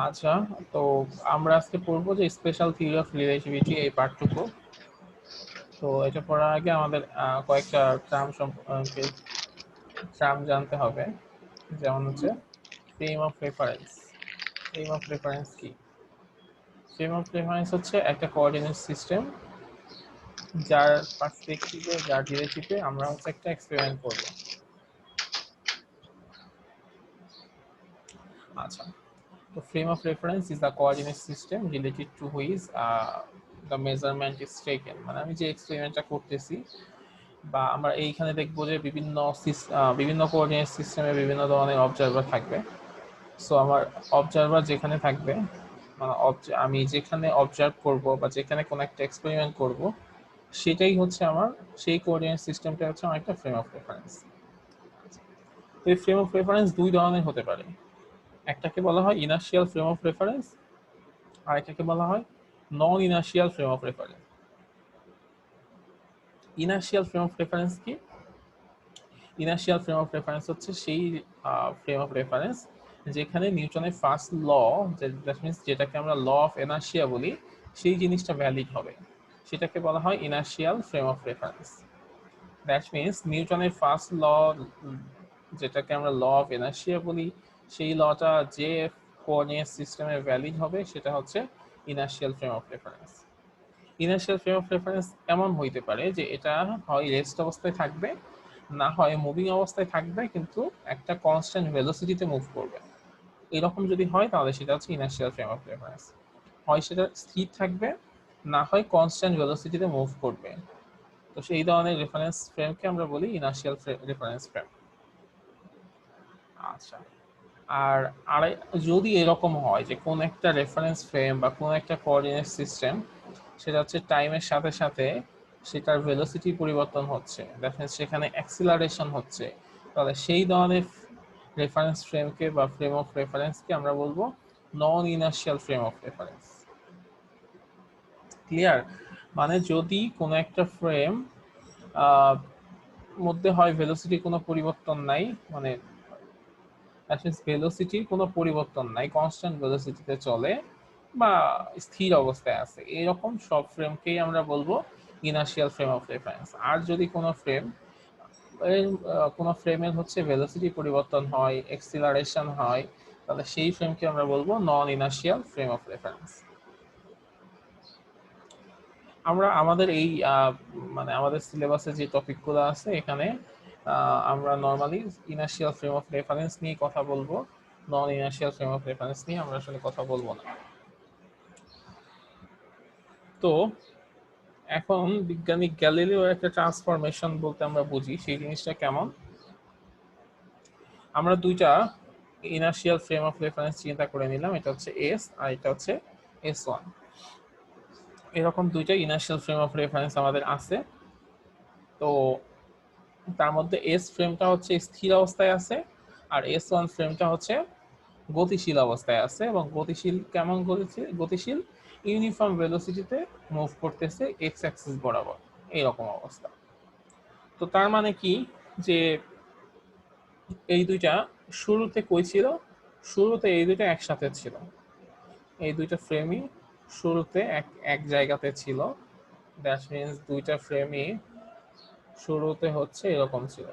আচ্ছা, তো আমরা আজকে পড়বো যে স্পেশাল থিওরি অফ রিলেটিভিটি এই পার্টটুকু। তো এটা পড়ার আগে আমাদের কয়েকটা টার্ম সম্পর্কে জানতে হবে। যেমন হচ্ছে frame of reference. Frame of reference কি? ফ্রেম অফ রেফারেন্স হচ্ছে একটা কোঅর্ডিনেট সিস্টেম যার পার্সপেক্টিভে, যার রিলেটিভে আমরা হচ্ছে একটা এক্সপেরিমেন্ট করব। আচ্ছা, তো frame of reference is the coordinate system related to which the measurement is taken। মানে আমি যে এক্সপেরিমেন্টটা করতেছি বা আমরা এইখানে দেখবো যে বিভিন্ন কোঅর্ডিনেট সিস্টেমে বিভিন্ন ধরনের অবজারভার থাকবে। সো আমার অবজারভার যেখানে থাকবে, মানে আমি যেখানে অবজার্ভ করব বা যেখানে কোনো একটা এক্সপেরিমেন্ট করব, সেটাই হচ্ছে আমার সেই কোঅর্ডিনেট সিস্টেমটা হচ্ছে আমার একটা ফ্রেম অফ রেফারেন্স। তো এই ফ্রেম অফ রেফারেন্স দুই ধরনের হতে পারে। একটাকে বলা হয় ইনার্শিয়াল ফ্রেম অফ রেফারেন্স, আর এটাকে বলা হয় non inertial frame of reference. Inertial frame of reference কি? ইনার্শিয়াল ফ্রেম অফ রেফারেন্স হচ্ছে সেই ফ্রেম অফ রেফারেন্স যেখানে নিউটনের ফার্স্ট ল, দ্যাট মিনস যেটাকে আমরা ল অফ এনার্শিয়া বলি, সেই জিনিসটা ভ্যালিড হবে, সেটাকে বলা হয় inertial frame of reference. That means নিউটনের ফার্স্ট ল, যেটাকে আমরা ল অফ এনার্শিয়া বলি, সেই লটা যে কোঅর্ডিনেট সিস্টেমে ভ্যালিড হবে সেটা হচ্ছে inertial frame of reference. Inertial frame of reference এমন হইতে পারে যে এটা হয় রেস্ট অবস্থায় থাকবে, না হয় মুভিং অবস্থায় থাকবে কিন্তু একটা কনস্ট্যান্ট ভেলোসিটিতে মুভ করবে। এরকম যদি হয় তাহলে সেটা হচ্ছে ইনার্শিয়াল ফ্রেম অফ রেফারেন্স। হয় সেটা স্থির থাকবে, না হয় কনস্ট্যান্ট ভেলোসিটিতে মুভ করবে। তো সেই ধরনের রেফারেন্স ফ্রেমকে আমরা বলি ইনার্শিয়াল রেফারেন্স ফ্রেম। আচ্ছা, আর আড়াই যদি এরকম হয় যে কোন একটা রেফারেন্স ফ্রেম বা কোন একটা কোঅর্ডিনেট সিস্টেম, সেটা হচ্ছে টাইমের সাথে সাথে সেটার ভেলোসিটি পরিবর্তন হচ্ছে, দ্যাট মিনস সেখানে অ্যাক্সিলারেশন হচ্ছে, তাহলে সেই ধরনের রেফারেন্স ফ্রেমকে বা ফ্রেম অফ রেফারেন্সকে আমরা বলবো non inertial frame of reference. Clear? মানে যদি কোনো একটা ফ্রেম মধ্যে হয় ভেলোসিটি কোনো পরিবর্তন নাই, মানে ভেলোসিটির কোনো পরিবর্তন নাই, কনস্ট্যান্ট ভেলোসিটিতে চলে বা স্থির অবস্থায় আছে, এরকম সব ফ্রেমকেই আমরা বলবো ইনার্শিয়াল ফ্রেম অফ রেফারেন্স। আর যদি কোনো ফ্রেমের হচ্ছে ভেলোসিটি পরিবর্তন হয়, এক্সিলারেশন হয়, তাহলে সেই ফ্রেমকে আমরা বলবো non inertial frame of reference. আমরা আমাদের এই মানে আমাদের সিলেবাসে যে টপিকগুলো আছে এখানে আমরা normally inertial frame of reference নিয়ে কথা বলবো, non inertial frame of reference নিয়ে আমরা আসলে কথা বলবো না। তো এখন বিজ্ঞানী গ্যালিলিও একটা ট্রান্সফরমেশন বলতে আমরা বুঝি সেই জিনিসটা কেমন। আমরা দুইটা ইনার্শিয়াল ফ্রেম অফ রেফারেন্স চিন্তা করে নিলাম, এটা হচ্ছে এস আর এটা হচ্ছে S1। এরকম দুইটা ইনার্শিয়াল ফ্রেম অফ রেফারেন্স আমাদের আছে। তো তার মধ্যে এস ফ্রেমটা হচ্ছে স্থির অবস্থায় আছে, আর S1 ফ্রেমটা হচ্ছে গতিশীল অবস্থায় আছে, এবং গতিশীল কেমন গতিশীল ইউনিফর্ম ভেলোসিটিতে মুভ করতেছে এক্স অ্যাক্সিস বরাবর, এইরকম অবস্থা। তো তার মানে কি যে এই দুইটা শুরুতে কই ছিল? শুরুতে এই দুইটা একসাথে ছিল, এই দুইটা ফ্রেমই শুরুতে এক এক জায়গাতে ছিল। দ্যাট মিনস দুইটা ফ্রেমই শুরুতে হচ্ছে এরকম ছিল।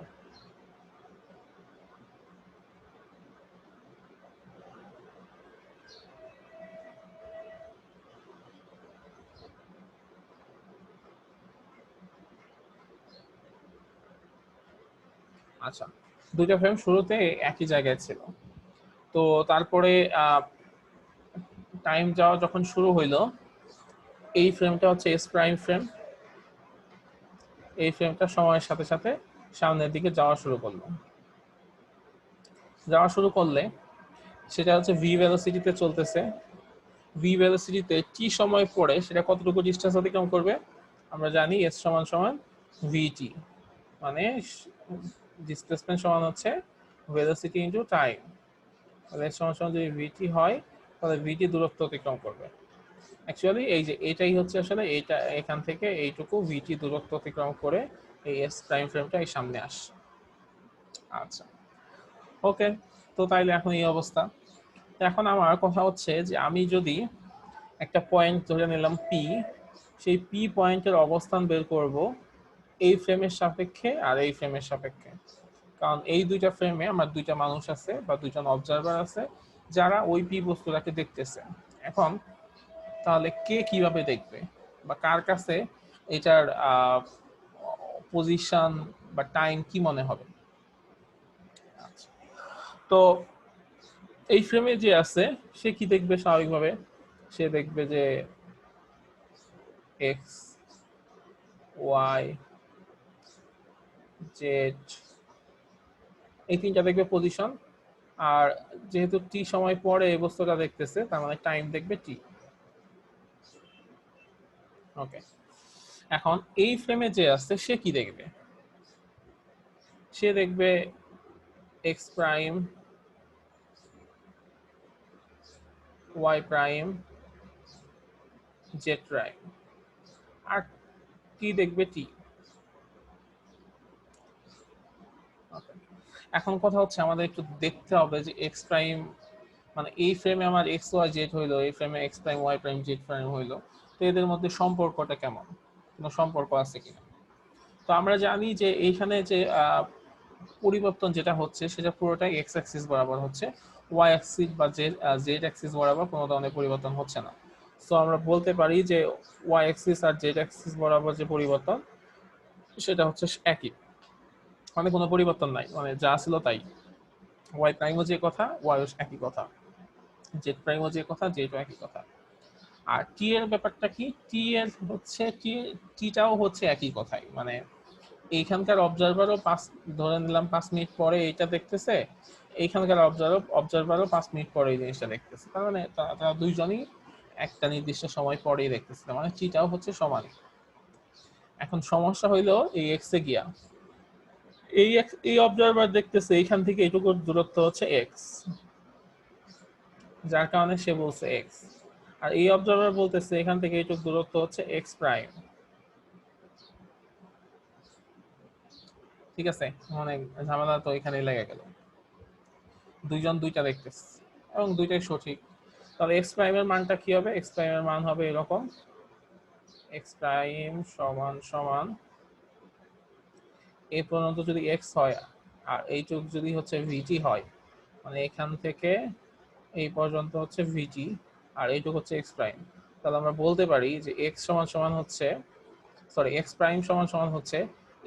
আচ্ছা, দুইটা ফ্রেম শুরুতে একই জায়গায় ছিল। তো তারপরে টাইম যাওয়া যখন শুরু হইলো, এই ফ্রেমটা হচ্ছে এস প্রাইম ফ্রেম, এই ফ্রেমটা সময়ের সাথে সাথে সামনের দিকে যাওয়া শুরু করলে সেটা হচ্ছে ভি ভেলোসিটিতে চলতেছে। ভি ভেলোসিটিতে টি সময় পরে সেটা কতটুকু ডিস্টেন্স অতিক্রম করবে? আমরা জানি এস সমান সমান ভিটি, মানে ডিসপ্লেসমেন্ট সমান হচ্ছে ভেলোসিটি ইনটু টাইম। তাহলে এস সমান সমান যদি ভিটি হয় তাহলে ভিটি দূরত্ব অতিক্রম করবে। অ্যাকচুয়ালি এই যে এটাই হচ্ছে আসলে এইটা, এখান থেকে এইটুকু ভিটি দূরত্ব অতিক্রম করে এই এস প্রাইম ফ্রেমটা এই সামনে আসছে। আচ্ছা, ওকে, তো তাইলে এখন এই অবস্থা। এখন আমার কথা হচ্ছে যে আমি যদি একটা পয়েন্ট ধরে নিলাম পি, সেই পি পয়েন্টের অবস্থান বের করব এই ফ্রেমের সাপেক্ষে আর এই ফ্রেমের সাপেক্ষে, কারণ এই দুইটা ফ্রেমে আমার দুইটা মানুষ আছে বা দুইজন অবজারভার আছে যারা ওই পি বস্তুটাকে দেখতেছে। এখন তাহলে কে কিভাবে দেখবে বা কার কাছে এটার পজিশন বা টাইম কি মনে হবে? আচ্ছা, তো এই ফ্রেমে যে আছে সে কি দেখবে? স্বাভাবিকভাবে সে দেখবে যে এক্স, ওয়াই, জেড, এই তিনটা দেখবে পজিশন। আর যেহেতু টি সময় পরে এই বস্তুটা দেখতেছে, তার মানে টাইম দেখবে টি। ওকে, এখন এই ফ্রেমে যে আছে সে কি দেখবে? সে দেখবে x prime, Y prime, Z prime, আর টি দেখবে টি। এখন কথা হচ্ছে আমাদের একটু দেখতে হবে যে এক্স প্রাইম মানে এই ফ্রেমে আমার এক্স ওয়াই জেড হইলো, এই ফ্রেমে X prime Y prime Z prime হইলো, তো এদের মধ্যে সম্পর্কটা কেমন, কোনো সম্পর্ক আছে কিনা। তো আমরা জানি যে এইখানে যে পরিবর্তন যেটা হচ্ছে সেটা পুরোটাই এক্স অ্যাক্সিস বরাবর হচ্ছে, ওয়াই অ্যাক্সিস বা জেড অ্যাক্সিস বরাবর কোনো ধরনের পরিবর্তন হচ্ছে না। সো আমরা বলতে পারি যে ওয়াই অ্যাক্সিস আর জেড অ্যাক্সিস বরাবর যে পরিবর্তন সেটা হচ্ছে একই, মানে কোনো পরিবর্তন নাই, মানে যা ছিল তাই। ওয়াই প্রাইমও যে কথা, ওয়াই একই কথা, জেড প্রাইমও যে কথা, জেডও একই কথা। আর টি এর ব্যাপারটা কি? টি এর হচ্ছে টিটাও হচ্ছে একই কথাই, মানে এইখানকার অবজারভারও ধরে নিলাম 5 মিনিট পরে এইটা দেখতেছে, এইখানকার অবজারভারও 5 মিনিট পরে এই জিনিসটা দেখতেছে, তার মানে তারা দুইজনই একটা নির্দিষ্ট সময় পরেই দেখতেছে, মানে টিটাও হচ্ছে সমানই। এখন সমস্যা হইলো এই এক্স এ গিয়া, এই অবজারভার দেখতেছে এইখান থেকে এইটুকু দূরত্ব হচ্ছে এক্স, যার কারণে সে বলছে এক্স। আর এই অবজারভার বলতেছে এখান থেকে এইটুকু দূরত্ব হচ্ছে এক্স প্রাইম। ঠিক আছে, অনেক ঝামেলা তো এখানেই লেগে গেল, দুইজন দুইটা দেখতেছে এবং দুইটাই সঠিক। তাহলে এক্স প্রাইমের মানটা কি হবে? এক্স প্রাইমের মান হবে এরকম, এক্স প্রাইম সমান সমান এই পর্যন্ত যদি এক্স হয় আর এইটুক যদি হচ্ছে ভিটি হয়, মানে এখান থেকে এই পর্যন্ত হচ্ছে ভিটি আর এইটুক হচ্ছে এক্স প্রাইম, তাহলে আমরা বলতে পারি যে এক্স সমান সমান হচ্ছে, সরি এক্স প্রাইম সমান সমান হচ্ছে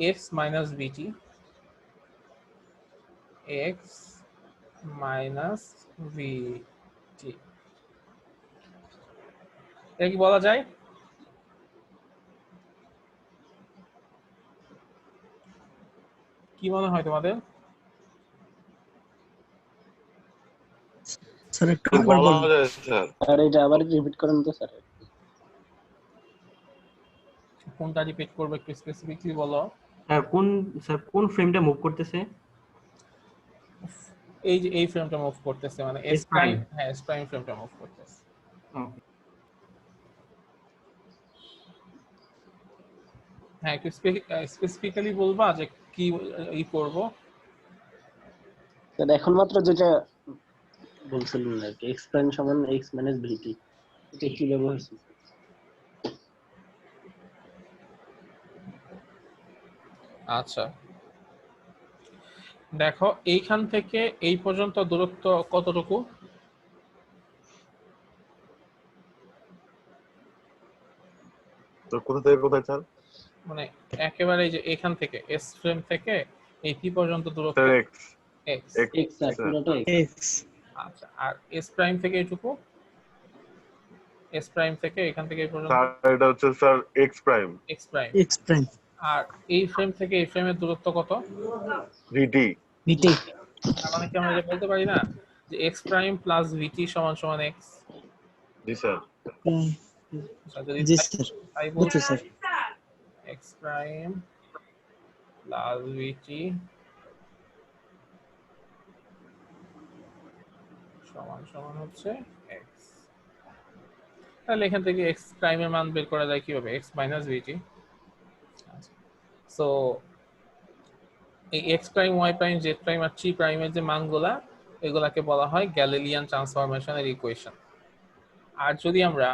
এক্স মাইনাস ভিটি, এক্স মাইনাস ভিটি। এটা কি বলা যায়? কি মনে হয় তোমাদের? স্যার একটু আবার বলা বলুন। যায় স্যার। আর এটা আবার রিপিট করেন তো স্যার। কোনটা রিপিট করবে একটু স্পেসিফিকলি বলো। স্যার কোন ফ্রেমটা মুভ করতেছে? এই যে এই ফ্রেমটা মুভ করতেছে, মানে এস প্রাইম, হ্যাঁ এস প্রাইম ফ্রেমটা মুভ করতেছে। ওকে হ্যাঁ একটু স্পেসিফিক্যালি বলবা যে কি ই করব। স্যার এখন মাত্র যেটা বলছিলেন আর কি, এক্স প্রাইম সমান এক্স মাইনাস ভিটি, এটা কি ব্যবহার হচ্ছে? আচ্ছা দেখো এইখান থেকে এই পর্যন্ত দূরত্ব কতটুকু? তো কোথা থেকে কোথায় স্যার? মানে একেবারে এই যে এখান থেকে এস ফ্রেম থেকে এই পি পর্যন্ত দূরত্ব sir x x. X sir, পুরোটা এক্স। আচ্ছা আর এস প্রাইম থেকে এইটুকু, এস প্রাইম থেকে এখান থেকে এই পর্যন্ত স্যার এটা হচ্ছে sir x prime x prime. X prime আর এই ফ্রেম থেকে এই ফ্রেমের দূরত্ব কত? ভিটি। ভিটি। তার মানে কি আমরা এটা বলতে পারি না যে এক্স প্রাইম প্লাস ভিটি সমান সমান এক্স? জি স্যার। যদি জি স্যার, তাই বুঝছি বলতে স্যার। এক্স প্রাইম প্লাস ভিটি সমান সমান হচ্ছে এক্স, তাহলে এখান থেকে এক্স প্রাইমের মান বের করা যায় কিভাবে? X minus v t. সো এই x prime Y prime Z prime আর টি প্রাইমের যে মানগুলা এগুলাকে বলা হয় গ্যালিলিয়ান ট্রান্সফরমেশনের ইকুয়েশন। আর যদি আমরা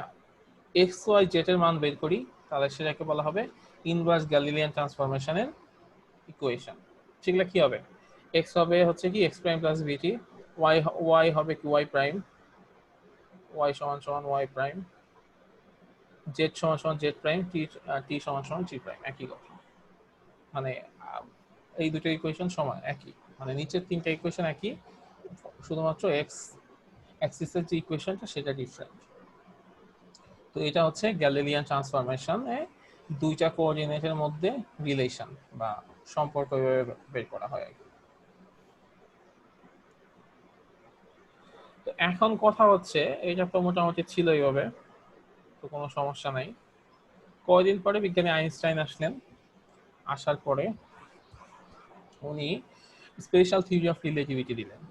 এক্স ওয়াই জেড এর মান বের করি তাহলে সেটাকে বলা হবে ইনভার্স গ্যালিলিয়ান ট্রান্সফরমেশনের ইকুয়েশন। সেগুলো কি হবে? এক্স হবে হচ্ছে কি এক্স প্রাইম প্লাস বিটি, ওয়াই ওয়াই হবে কি ওয়াই প্রাইম, ওয়াই সমান সমান ওয়াই প্রাইম, জেড সমান সমান জেড প্রাইম, টি সমান সমান টি প্রাইম। একই কথা, মানে এই দুটো ইকুয়েশন সমান একই, মানে নিচের তিনটা ইকুয়েশন একই, শুধুমাত্র এক্স অ্যাক্সিসের যে ইকুয়েশনটা সেটা ডিফারেন্ট। তো এটা হচ্ছে গ্যালিলিয়ান ট্রান্সফরমেশন এ দুইটা কোঅর্ডিনেটের মধ্যে রিলেশন বা সম্পর্ক বের করা হয়। তো এখন কথা হচ্ছে এটা তো মোটামুটি ছিল এইভাবে, তো কোনো সমস্যা নাই। কয়দিন পরে বিজ্ঞানী আইনস্টাইন আসলেন, আসার পরে উনি স্পেশাল থিওরি অফ রিলেটিভিটি দিলেন।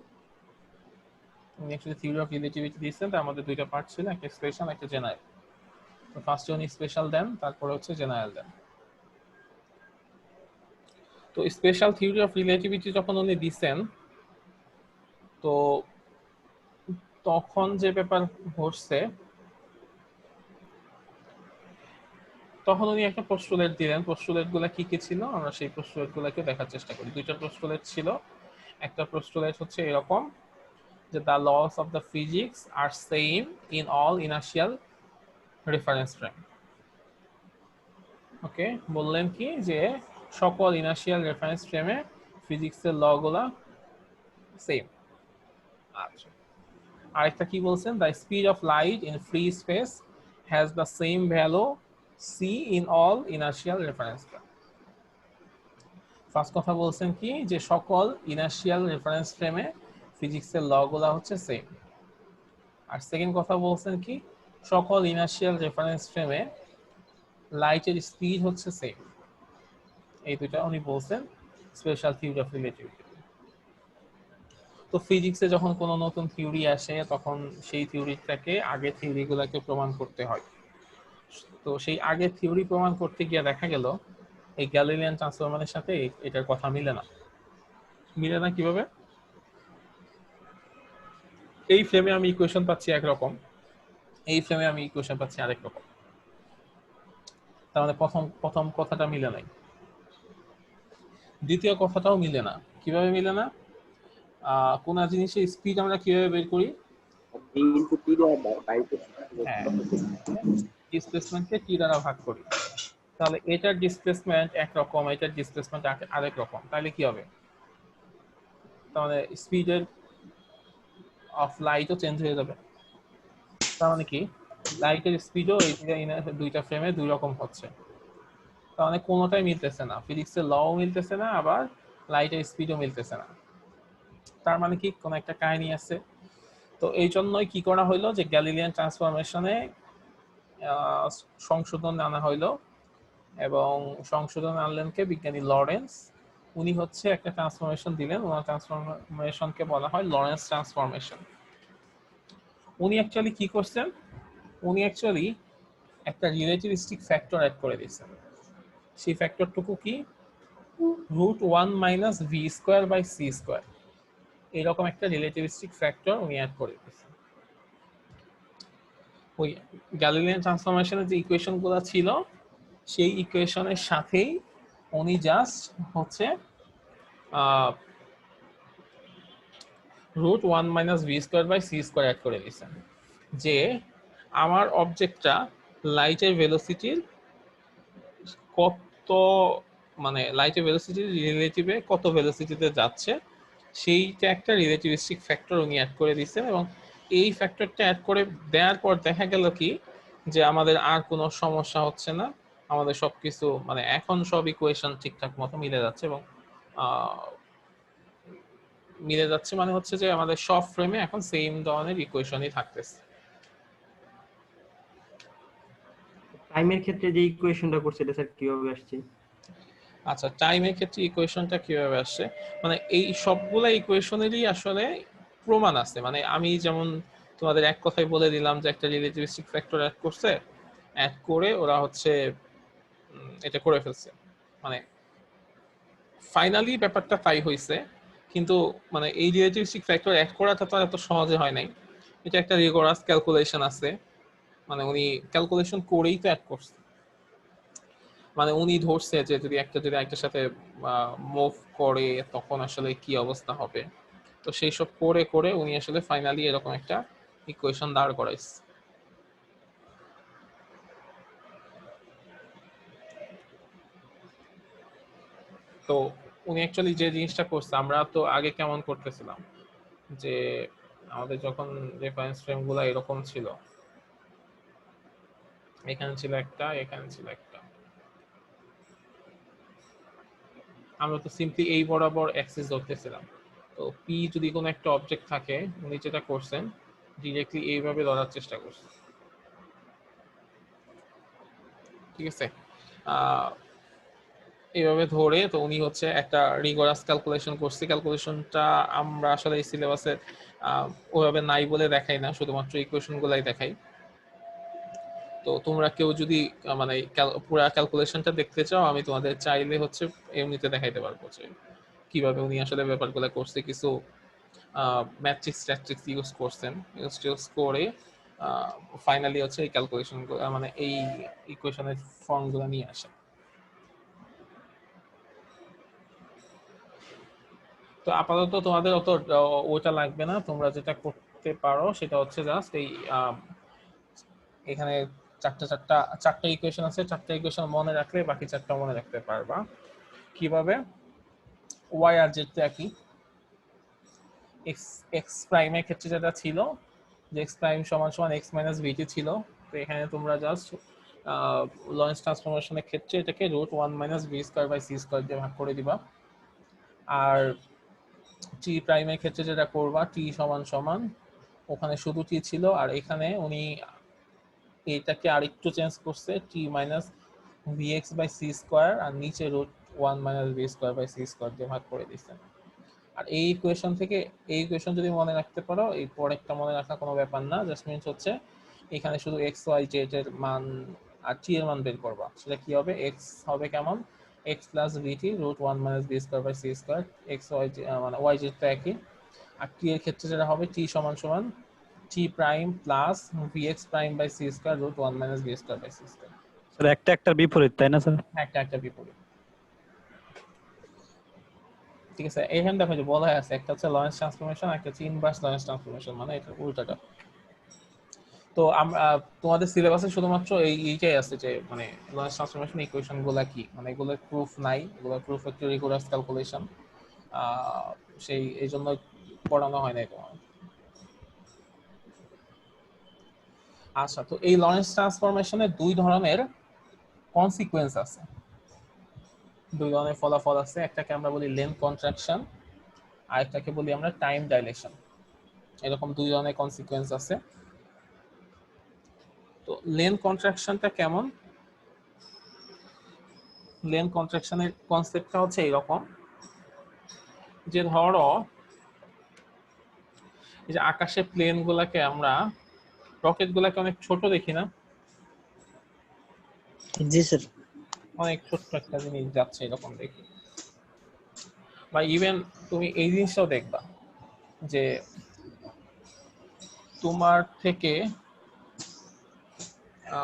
উনি অ্যাকচুয়ালি থিওরি অফ রিলেটিভিটি দিয়েছেন, তার মধ্যে দুইটা পার্ট ছিল, একটা স্পেশাল একটা জেনারেল। তো ফার্স্টে উনি স্পেশাল দেন, তারপরে হচ্ছে জেনারেল দেন। তো স্পেশাল থিওরি অফ রিলেটিভিটি যখন উনি দিছেন, তো তখন যে ব্যাপার ঘটছে, তখন উনি একটা পোস্টুলেট দিলেন। পোস্টুলেট গুলা কি কি ছিল আমরা সেই পোস্টুলেট গুলাকে দেখার চেষ্টা করি। দুইটা পোস্টুলেট ছিল। একটা পোস্টুলেট হচ্ছে এরকম যে the laws of the physics are same in all inertial reference frame. Okay, বললেন কি যে সকল ইনার্শিয়াল রেফারেন্স ফ্রেমে ফিজিক্সের ল গুলা সেম। আচ্ছা, আরেকটা কি বলছেন? The speed of light in free space has the same value C in all inertial reference frame. First কথা বলছেন কি যে সকল ইনার্শিয়াল রেফারেন্স ফ্রেমে ফিজিক্সের ল গুলা হচ্ছে সেম। আর সেকেন্ড কথা বলছেন কি সকল ইনার্শিয়াল রেফারেন্স ফ্রেমে লাইটের স্পিড হচ্ছে সেম। এই দুটো উনি বলছেন স্পেশাল থিওরি অফ রিলেটিভিটি। তো ফিজিক্সে যখন কোনো নতুন থিওরি আসে তখন সেই থিওরিটাকে আগের থিওরিগুলোকে প্রমাণ করতে হয়। তো সেই আগের থিওরি প্রমাণ করতে গিয়ে দেখা গেল এই গ্যালিলিয়ান ট্রান্সফরমারের সাথে এটার কথা মিলে না। মিলে না কিভাবে? এই ফ্রেমে আমি ইকুয়েশন পাচ্ছি একরকম, এই ফ্রেমে আমি ইকুয়েশন পাচ্ছি আরেক রকম। তার মানে প্রথম কথাটা মিলে নাই, দ্বিতীয় কথাটাও মিলে না। কিভাবে মিলে না? কোন জিনিসের স্পিড আমরা কিভাবে বের করি? হ্যাঁ, ডিসপ্লেসমেন্টকে টি দ্বারা ভাগ করি। তাহলে এটার ডিসপ্লেসমেন্ট একরকম, এটার ডিসপ্লেসমেন্ট আরেক রকম, তাহলে কি হবে? তাহলে স্পিডের অফ লাইটও চেঞ্জ হয়ে যাবে। তার মানে কি লাইটের স্পিডও এই দুইটা ফ্রেমে দুই রকম হচ্ছে। তার মানে কোনোটাই মিলতেছে না, ফিজিক্সের লও মিলতেছে না, আবার লাইটের স্পিডও মিলতেছে না। তার মানে কি কোন একটা কাহিনী আছে। তো এই জন্যই কি করা হইলো যে গ্যালিলিয়ান ট্রান্সফরমেশনে সংশোধন আনা হইলো, এবং সংশোধন আনলেন কে বিজ্ঞানী লরেন্স। উনি হচ্ছে একটা ট্রান্সফরমেশন দিলেন, ওনার ট্রান্সফরমেশনকে বলা হয় লরেন্স ট্রান্সফরমেশন। উনি অ্যাকচুয়ালি কি করছেন? উনি অ্যাকচুয়ালি একটা রিলেটিভিস্টিক ফ্যাক্টর অ্যাড করে দিয়েছেন। সেই ফ্যাক্টরটুকু কি? √1 - v²/c²। এরকম একটা রিলেটিভিস্টিক ফ্যাক্টর উনি অ্যাড করে দিয়েছেন। ওই গ্যালিলিয়ান ট্রান্সফরমেশনের যে ইকুয়েশনগুলো ছিল সেই ইকুয়েশনের সাথেই উনি জাস্ট হচ্ছে √1 - v²/c² অ্যাড করে দিয়েছেন যে আমার অবজেক্টটা লাইটের ভেলোসিটির কত, মানে লাইটের ভেলোসিটির রিলেটিভে কত ভেলোসিটিতে যাচ্ছে সেইটা একটা রিলেটিভিস্টিক ফ্যাক্টর উনি অ্যাড করে দিয়েছেন। এবং এই ফ্যাক্টরটা অ্যাড করে দেওয়ার পর দেখা গেল কি যে আমাদের আর কোনো সমস্যা হচ্ছে না, আমাদের সবকিছু মানে এখন সব ইকুয়েশন ঠিকঠাক মতো মিলে যাচ্ছে। এবং মিলে যাচ্ছে মানে হচ্ছে যে আমাদের সব ফ্রেমে এখন সেম ধরনের ইকুয়েশনই থাকতেছে। টাইমের ক্ষেত্রে যে ইকুয়েশনটা করছে এটা স্যার কিভাবে আসছে? আচ্ছা, টাইমের ক্ষেত্রে ইকুয়েশনটা কিভাবে আসছে, মানে এই সবগুলা ইকুয়েশনেরই আসলে প্রমাণ আছে। মানে আমি যেমন তোমাদের এক কথায় বলে দিলাম যে একটা রিলেটিভিস্টিক ফ্যাক্টর অ্যাড করছে, অ্যাড করে ওরা হচ্ছে এটা করে ফেলছে, মানে ফাইনালি ব্যাপারটা তাই হয়েছে। কিন্তু মানে এই রিলেটিভিস্টিক ফ্যাক্টর অ্যাড করাটা তো এত সহজে হয় নাই। এটা একটা রিগোরাস ক্যালকুলেশন আছে, মানে উনি ক্যালকুলেশন করেই তো অ্যাড করছে। মানে উনি ধরছে যে যদি একটার সাথে মুভ করে তখন আসলে কি অবস্থা হবে, তো সেই সব করে করে উনি আসলে ফাইনালি এরকম একটা ইকুয়েশন দাঁড় করাইছে। তো উনি অ্যাকচুয়ালি যে জিনিসটা করছে, আমরা তো আগে কেমন করতেছিলাম যে আমাদের যখন রেফারেন্স ফ্রেমগুলো এরকম ছিল, এখানে ছিল একটা, এখানে ছিল একটা, আমরা তো সিম্পলি এই বরাবর অ্যাক্সিস ধরতেছিলাম। তো পি যদি কোনো একটা অবজেক্ট থাকে, উনি যেটা করছেন ডিরেক্টলি এইভাবে ধরার চেষ্টা করছেন, ঠিক আছে। এইভাবে ধরে তো উনি হচ্ছে একটা রিগোরাস ক্যালকুলেশন করছে। ক্যালকুলেশনটা আমরা আসলে এই সিলেবাসে ওইভাবে নাই বলে দেখাই না, শুধুমাত্র ইকুয়েশন গুলাই দেখাই। তো তোমরা কেউ যদি মানে পুরা ক্যালকুলেশনটা দেখতে চাও, আমি তোমাদের চাইলে হচ্ছে এমনিতে দেখাইতে পারবো যে কিভাবে উনি আসলে ব্যাপারগুলো করছে। কিছু ম্যাট্রিক্স ট্যাট্রিক্স ইউজ করছেন, ইউজ করে ফাইনালি হচ্ছে এই ক্যালকুলেশন মানে এই ইকুয়েশনের ফর্মগুলো নিয়ে আসে। তো আপাতত তোমাদের অত ওটা লাগবে না, তোমরা যেটা করতে পারো সেটা হচ্ছে জাস্ট এই এখানে চারটা ইকুয়েশন আছে, চারটা ইকুয়েশন মনে রাখলে বাকি চারটা মনে রাখতে পারবা। কিভাবে? ওয়াই আর জেড তো একই। এক্স প্রাইমের ক্ষেত্রে যেটা ছিল যে এক্স প্রাইম সমান সমান এক্স মাইনাস ভিটি ছিল, তো এখানে তোমরা জাস্ট লরেন্স ট্রান্সফরমেশনের ক্ষেত্রে এটাকে root one minus V square by C square দিয়ে ভাগ করে দিবা। আর টি প্রাইমের ক্ষেত্রে যেটা করবা, টি সমান সমান ওখানে শুধু টি ছিল, আর এখানে উনি এটাকে আরেকটু চেঞ্জ করছে, t minus v x by C square, আর নিচে root one minus V square by C square দিয়ে ভাগ করে দিচ্ছেন। আর এই ইকুয়েশন থেকে এই ইকুয়েশন যদি মনে রাখতে পারো, এই পরেরটা মনে রাখা কোনো ব্যাপার না, জাস্ট মিনস হচ্ছে এখানে শুধু এক্স ওয়াই জেড এর মান আর টি এর মান বের করবা। সেটা কি হবে? এক্স হবে কেমন, X plus V T root one minus V square by C square, X Y মানে ওয়াই জেড তো একই। আর টি এর ক্ষেত্রে যেটা হবে, টি সমান সমান t prime plus v x prime by C square root one minus V square by C square. Sir একটা একটার বিপরীত, তাই না স্যার? একটা বিপরীত, ঠিক আছে। এখানে দেখো যে বলা আছে একটা হচ্ছে লরেন্স ট্রান্সফরমেশন, একটা হচ্ছে ইনভার্স লরেন্স ট্রান্সফরমেশন, মানে এটা উল্টাটা। তো আমরা তোমাদের সিলেবাসে শুধুমাত্র এইটাই আছে যে মানে লরেন্স ট্রান্সফরমেশন ইকুয়েশন গুলা কি, মানে এগুলোর প্রুফ নাই, এগুলোর প্রুফ একটু রিগোরাস ক্যালকুলেশন, সেই এই জন্য পড়ানো হয় নাই তোমার। আচ্ছা, তো এই লরেন্স ট্রান্সফরমেশনের দুই ধরনের কনসিকুয়েন্স আছে, দুই ধরনের ফলাফল আছে। একটাকে আমরা বলি লেন্থ কন্ট্রাকশন, আর একটাকে বলি আমরা টাইম ডাইলেশন। এরকম দুই ধরনের কনসিকুয়েন্স আছে। তো লেন্থ কন্ট্রাকশনটা কেমন? লেন্থ কন্ট্রাকশনের কনসেপ্টটা হচ্ছে এরকম যে ধরো এই যে আকাশে প্লেন গুলাকে আমরা, রকেট গুলাকে অনেক ছোট দেখি না? জি স্যার। অনেক ছোট্ট একটা জিনিস যাচ্ছে এরকম দেখি। বা ইভেন তুমি এই জিনিসটাও দেখবা যে তোমার থেকে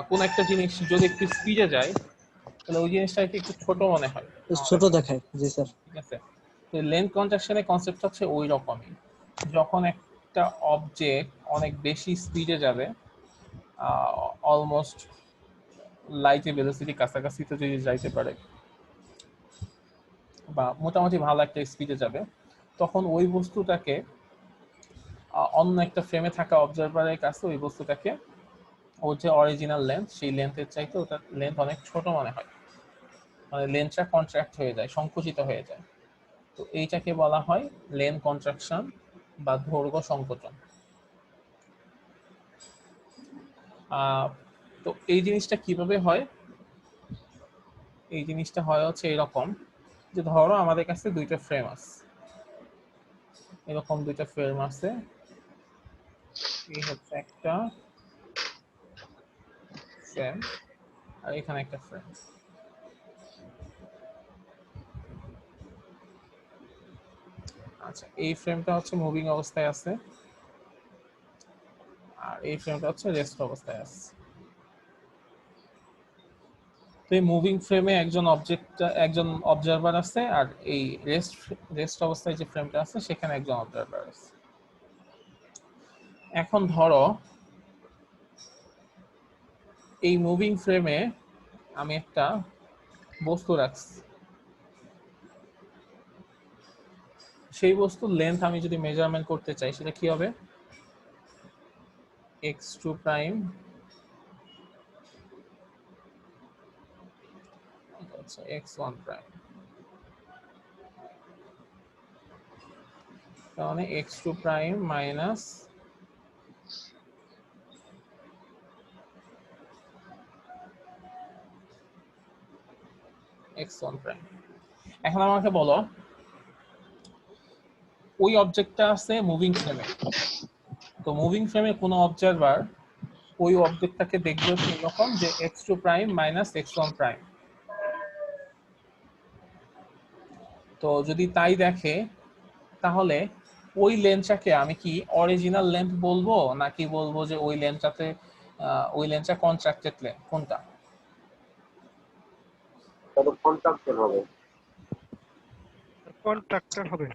কোন একটা জিনিস যদি একটু স্পিডে যায়, তাহলে ওই জিনিসটাকে একটু ছোট মনে হয়, ছোট দেখায়, জি স্যার। ঠিক আছে। তো লেন্থ কন্ট্রাকশনের কনসেপ্ট হচ্ছে ওই রকমই। যখন একটা অবজেক্ট অনেক বেশি স্পিডে যাবে, অলমোস্ট লাইটের ভেলোসিটি কাছাকাছি তো যদি যাইতে পারে, বা মোটামুটি ভালো একটা স্পিডে যাবে, তখন ওই বস্তুটাকে অন্য একটা ফ্রেমে থাকা অবজারভারের কাছে ওই বস্তুটাকে ওর যে অরিজিনাল লেন্থ, সেই লেন্থের চাইতে ওটার লেন্থ অনেক ছোট মনে হয়, মানে লেন্থটা কন্ট্রাক্ট হয়ে যায়, সংকুচিত হয়ে যায়। তো এইটাকে বলা হয় লেন্থ কন্ট্রাকশন বা দৈর্ঘ্য সংকোচন। তো এই জিনিসটা কিভাবে হয়? এই জিনিসটা হয় হচ্ছে এরকম যে ধরো আমাদের কাছে দুইটা ফ্রেম আছে, এরকম দুইটা ফ্রেম আছে, এই হচ্ছে একটা ফ্রেম আর এখানে একটা ফ্রেম। আচ্ছা, এই ফ্রেমটা হচ্ছে মুভিং অবস্থায় আছে আর এই ফ্রেমটা হচ্ছে রেস্ট অবস্থায় আছে। তো এই মুভিং ফ্রেমে একজন অবজারভার আছে আর এই রেস্ট অবস্থায় যে ফ্রেমটা আছে সেখানে একজন অবজারভার আছে। এখন ধরো এই মুভিং ফ্রেমে আমি একটা বস্তু রাখছি, সেই বস্তুর লেন্থ আমি যদি মেজারমেন্ট করতে চাই সেটা কি হবে? x2 প্রাইম আচ্ছা x1 প্রাইম, তার মানে x2 prime minus x1 prime. এখন আমাকে বলো ওই অবজেক্টটা আছে মুভিং ফ্রেমে, তো মুভিং ফ্রেমে কোনো অবজারভার ওই অবজেক্টটাকে দেখবে এরকম যে x2 prime minus x1 prime. তো যদি তাই দেখে তাহলে ওই লেন্সটাকে আমি কি অরিজিনাল লেন্থ বলবো নাকি বলবো যে ওই লেন্সটা কন্ট্রাক্টেড লেন্থ, কোনটা? তাহলে কন্ট্রাক্টেড হবে। কন্ট্রাক্টর হবে,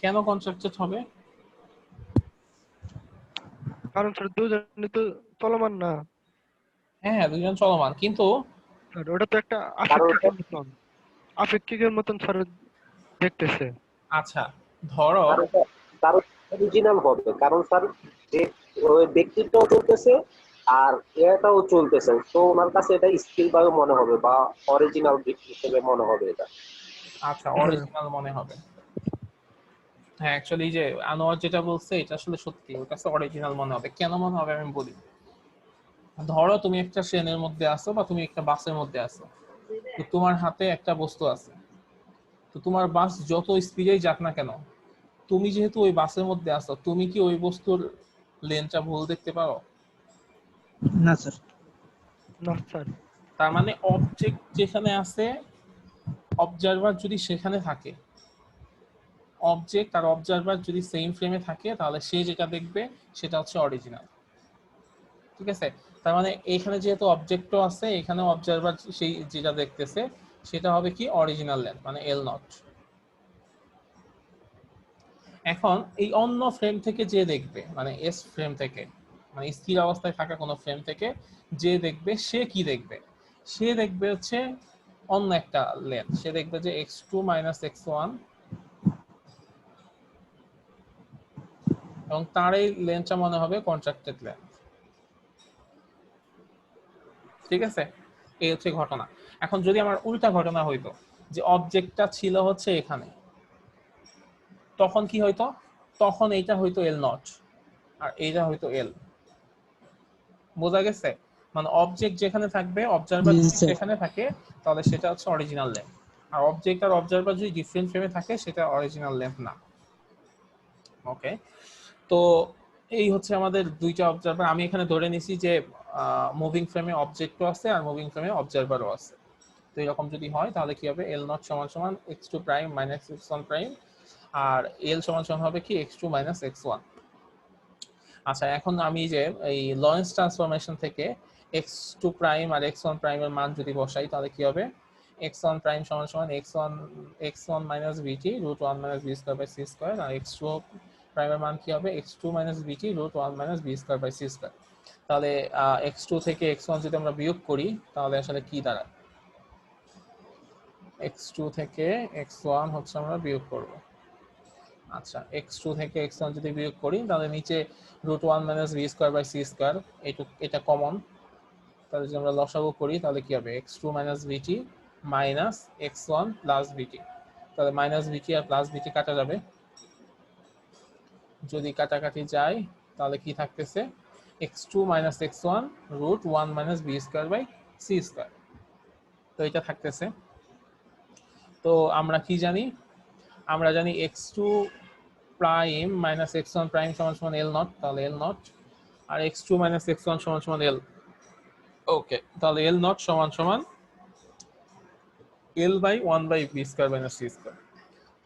কেন কন্ট্রাক্টেড হবে? কারণ স্যার দুজনে তো চলমান না হ্যাঁ দুজন চলমান, কিন্তু স্যার, ওটা তো একটা কারণ আপেক্ষিকের মতন স্যার দেখতেছে। আচ্ছা ধরো তার অরিজিনাল হবে, কারণ স্যার যে ওই ব্যক্তিটাও চলতেছে আর এটাও চলতেছে, তো ওনার কাছে এটা স্থির ভাবে মনে হবে বা অরিজিনাল হিসেবে মনে হবে এটা। আচ্ছা অরিজিনাল মনে হবে। হ্যাঁ অ্যাকচুয়ালি যে আনোয়ার যেটা বলছে এটা আসলে সত্যি, ওর কাছে অরিজিনাল মনে হবে। কেন মনে হবে আমি বলি। ধরো তুমি একটা ট্রেনের মধ্যে আছো বা তুমি একটা বাসের মধ্যে আছো, তো তোমার হাতে একটা বস্তু আছে, তো তোমার বাস যত স্পিডেই যাক না কেন, তুমি যেহেতু ওই বাসের মধ্যে আছো, তুমি কি ওই বস্তুর লেনটা ভুল দেখতে পারো? না স্যার। না স্যার, তার মানে অবজেক্ট যেখানে আছে, অবজারভার যদি সেখানে থাকে, অবজেক্ট আর অবজারভার যদি সেম ফ্রেমে থাকে তাহলে সে যেটা দেখবে সেটা হচ্ছে অরিজিনাল। ঠিক আছে, তার মানে এখানে যেহেতু অবজেক্টও আছে, এখানে অবজারভার সেই যেটা দেখতেছে সেটা হবে কি অরিজিনাল লেন্থ, মানে এল নট। এখন এই অন্য ফ্রেম থেকে যে দেখবে, মানে এস ফ্রেম থেকে, মানে স্থির অবস্থায় থাকা কোনো ফ্রেম থেকে যে দেখবে সে কি দেখবে? সে দেখবে হচ্ছে অন্য একটা লেন্থ, সে দেখবে যে x2 মাইনাস x1, এবং তার এই লেন্থটা মনে হবে কন্ট্রাক্টেড লেন্থ। ঠিক আছে, এই হচ্ছে ঘটনা। এখন যদি আমার উল্টা ঘটনা হইতো যে অবজেক্টটা ছিল হচ্ছে এখানে, তখন কি হইতো? তখন এইটা হইতো এল নট আর এইটা হইতো এল। বোঝা গেছে? মানে অবজেক্ট যেখানে থাকবে, অবজারভার যদি সেখানে থাকে তাহলে সেটা হচ্ছে অরিজিনাল লেন্থ, আর অবজেক্ট আর অবজারভার যদি ডিফারেন্ট ফ্রেমে থাকে সেটা অরিজিনাল লেন্থ না। ওকে, তো এই হচ্ছে আমাদের দুইটা অবজারভার। আমি এখানে ধরে নিছি যে মুভিং ফ্রেমে অবজেক্টও আছে আর মুভিং ফ্রেমে অবজারভারও আছে। তো এরকম যদি হয় তাহলে কি হবে? এল নট সমান সমান x2 prime minus x1 prime, আর এল সমান সমান হবে কি x2 মাইনাস x1। আচ্ছা এখন আমি যে এই লরেন্স ট্রান্সফরমেশন থেকে x2 প্রাইম আর x1 প্রাইমের মান যদি বসাই তাহলে কি হবে? x1 প্রাইম সমান সমান x1 minus vt root 1 minus b square by c square, আর x2 প্রাইমের মান কি হবে? x2 minus vt root 1 minus b square by c square. তাহলে x2 থেকে x1 যদি আমরা বিয়োগ করি তাহলে আসলে কি দাঁড়ায়? x2 থেকে x1 হচ্ছে আমরা বিয়োগ করব। আচ্ছা x2 থেকে x1 যদি বিয়োগ করি তাহলে নিচে root 1 minus b square by c square, এটা কমন। তাহলে যদি আমরা লসাগু করি তাহলে কি হবে? x2 minus vt minus x1 plus vt। তাহলে মাইনাস vt আর প্লাস vt কাটা যাবে, যদি কাটাকাটি যায় তাহলে কি থাকতেছে? x2 minus x1 root 1 minus b square by c square. তো এটা থাকতেছে। তো আমরা কি জানি? আমরা জানি x2 prime minus x1 prime সমান সমান l নট, তাহলে l নট, আর x2 মাইনাস x1 সমান সমান l। ওকে, তাহলে l নট সমান সমান l by 1 by b square minus c square.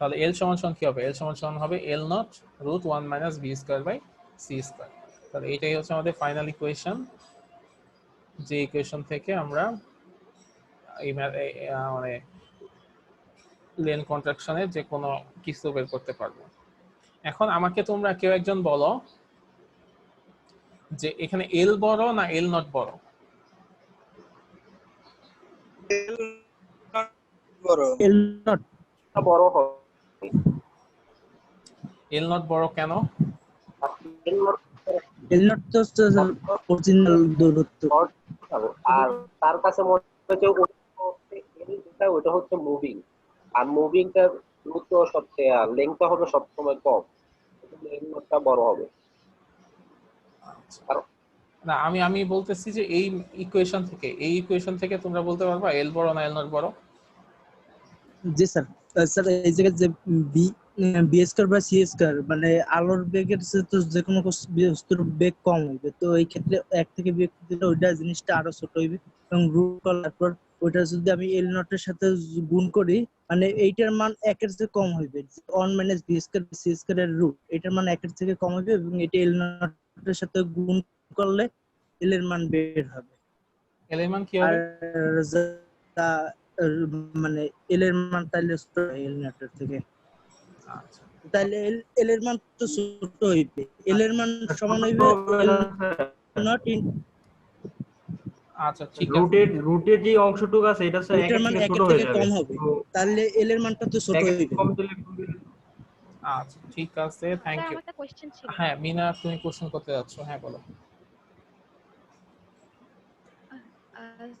তাহলে এল সমান সমান কি হবে? এল সমান সমান হবে L naught root 1 minus v square by C square. তাহলে এটাই হচ্ছে আমাদের ফাইনাল ইকুয়েশন, যে ইকুয়েশন থেকে আমরা মানে লেন কন্ট্রাকশনের যে কোনো কিছু বের করতে পারবো। এখন আমাকে তোমরা কেউ একজন বলো যে এখানে এল বড় না এল নট বড়? এল নট বড় হবে। এল নট বড় কেন? এল নট তো অরিজিনাল দূরত্ব। আর তার কাছে মনে হচ্ছে ওটা হচ্ছে মুভিং, আর মুভিংটার দূরত্ব সবচেয়ে লেংথটা হবে সবসময় কম, এল নটটা বড় হবে। না, আমি বলতেছি যে এই ইকুয়েশন থেকে তোমরা বলতে পারবা এল বড় না এল নট বড়? জি স্যার। স্যার এই জায়গায় যে বি বি স্কয়ার বা সি স্কয়ার মানে আলোর বেগের চেয়ে তো যে কোনো বস্তুর বেগ কম হবে, তো এই ক্ষেত্রে এক থেকে বিয়োগ দিলে ওইটা জিনিসটা আরো ছোট হইবে এবং রুট করার পর ওইটা যদি আমি এল নটের সাথে গুণ করি মানে এইটার মান একের চেয়ে কম হইবে। 1 মাইনাস বি স্কয়ার সি স্কয়ারের রুট এটার মান একের থেকে কম হইবে এবং এটা এল নটের সাথে গুণ করলে এল এর মান বের হবে। এল এর মান কি আর হবে? মানে এল এর মান তাইলে ছোট হয় এল নটের থেকে, আচ্ছা তাইলে এল এর মান তো ছোট হইবে, এল এর মান সমান হইবে এল নট ইন আচ্ছা ঠিক আছে, রুটের যে অংশটুকু আছে এটা স্যার এটার মান থেকে ছোট একের হয়ে থেকে যাবে, কম হবে, তাহলে এল এর মানটা তো ছোট একের হইবে। কম দিলে আচ্ছা ঠিক আছে, থ্যাংক স্যার ইউ। আমার একটা কোশ্চেন ছিল। হ্যাঁ মিনা, তুমি কোশ্চেন করতে যাচ্ছ, হ্যাঁ বলো।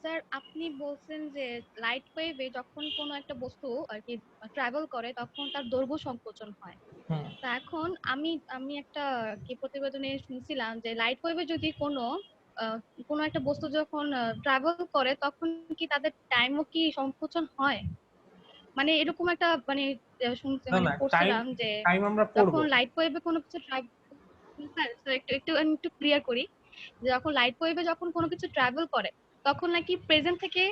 স্যার আপনি বলছেন যে লাইট ওয়েভে যখন কোনো একটা বস্তু আর কি ট্রাভেল করে তখন তার দৈর্ঘ্য সংকোচন হয়। হুম তা এখন আমি আমি একটা কি প্রতিবেদনে শুনছিলাম যে লাইট ওয়েভে যদি কোনো একটা বস্তু যখন ট্রাভেল করে তখন কি তাদের টাইমও কি সংকোচন হয়? মানে এরকম একটা মানে না মানে না, টাইম পড়ছিলাম যে টাইম আমরা যখন পড়বো। লাইট ওয়েভে কোনো কিছু স্যার স্যার আমি একটু ক্লিয়ার করি যে যখন লাইট ওয়েভে যখন কোনো কিছু ট্রাভেল করে তখন নাকি প্রেজেন্ট থেকে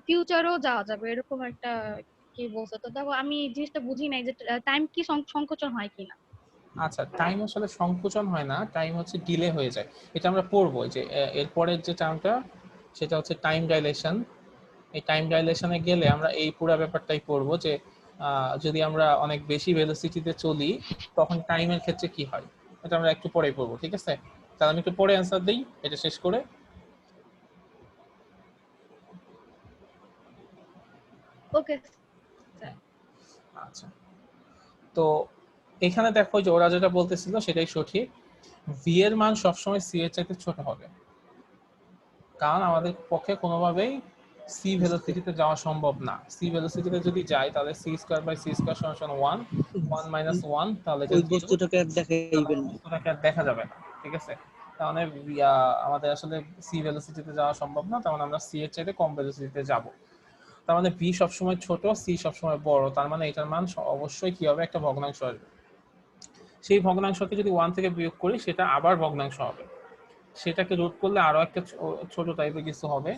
ফিউচারও যাওয়া যাবে, এরকম একটা কি বলছে। তো দেখো আমি জিনিসটা বুঝি নাই যে টাইম কি সংকোচন হয় কিনা। আচ্ছা, টাইম আসলে সংকোচন হয় না, টাইম হচ্ছে ডিলে হয়ে যায়। এটা আমরা পড়বো যে এরপরের যে টার্মটা সেটা হচ্ছে টাইম ডাইলেশন। এই টাইম ডাইলেশনে গেলে আমরা এই পুরো ব্যাপারটাই পড়বো যে যদি আমরা অনেক বেশি ভেলোসিটিতে চলি তখন টাইমের ক্ষেত্রে কি হয়, এটা আমরা একটু পরেই পড়বো, ঠিক আছে? তাহলে আমি একটু পরে অ্যান্সার দিই এটা শেষ করে। ওকে আচ্ছা, তো এখানে দেখো যে ওরা যেটা বলতেছিল সেটাই সঠিক, ভি এর মান সবসময় সি এর চাইতে ছোট হবে, কারণ আমাদের পক্ষে কোনোভাবেই সি ভেলোসিটিতে যাওয়া সম্ভব না। সি ভেলোসিটিতে যদি যাই তাহলে C square by C square সমান 1, 1 মাইনাস 1, তাহলে ওই এটা বস্তুটাকে আর দেখাইবেন না। বস্তুটাকে আর দেখা যাবে না, ঠিক আছে? তার মানে আমাদের আসলে সি ভেলোসিটিতে যাওয়া সম্ভব না, তার মানে আমরা সি এর চাইতে কম ভেলোসিটিতে যাব। তার মানে ভি সবসময় ছোট, সি সবসময় বড়, তার মানে এটার মান অবশ্যই কি হবে, একটা ভগ্নাংশ আসবে। সেই ভগ্নাংশকে যদি 1 থেকে বিয়োগ করি সেটা আবার ভগ্নাংশ হবে, সেটাকে রুট করলে আরো একটা ছোট টাইপের কিছু হবে,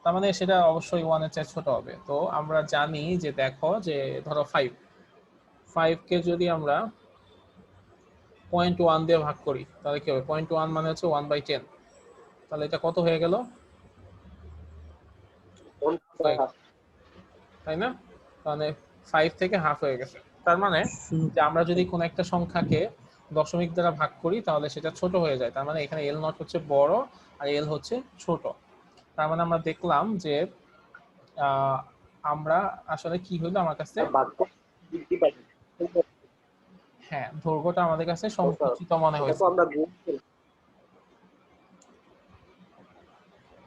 তার মানে সেটা অবশ্যই 1 এর চেয়ে ছোট হবে। তো আমরা জানি যে দেখো যে ধরো 5 কে যদি আমরা 0.1 দিয়ে ভাগ করি তাহলে কি হবে? 0.1 মানে হচ্ছে 1/10, তাহলে এটা কত হয়ে গেল, তাই না? মানে 5 থেকে হাফ হয়ে গেছে। তার মানে যে আমরা যদি কোন একটা সংখ্যাকে দশমিক দ্বারা ভাগ করি তাহলে সেটা ছোট হয়ে যায়, তার মানে এখানে এল নট হচ্ছে বড় আর এল হচ্ছে ছোট। তার মানে আমরা দেখলাম যে আমরা আসলে কি হইলো, আমার কাছে হ্যাঁ দৈর্ঘ্যটা আমাদের কাছে সংকুচিত মনে হয়েছে।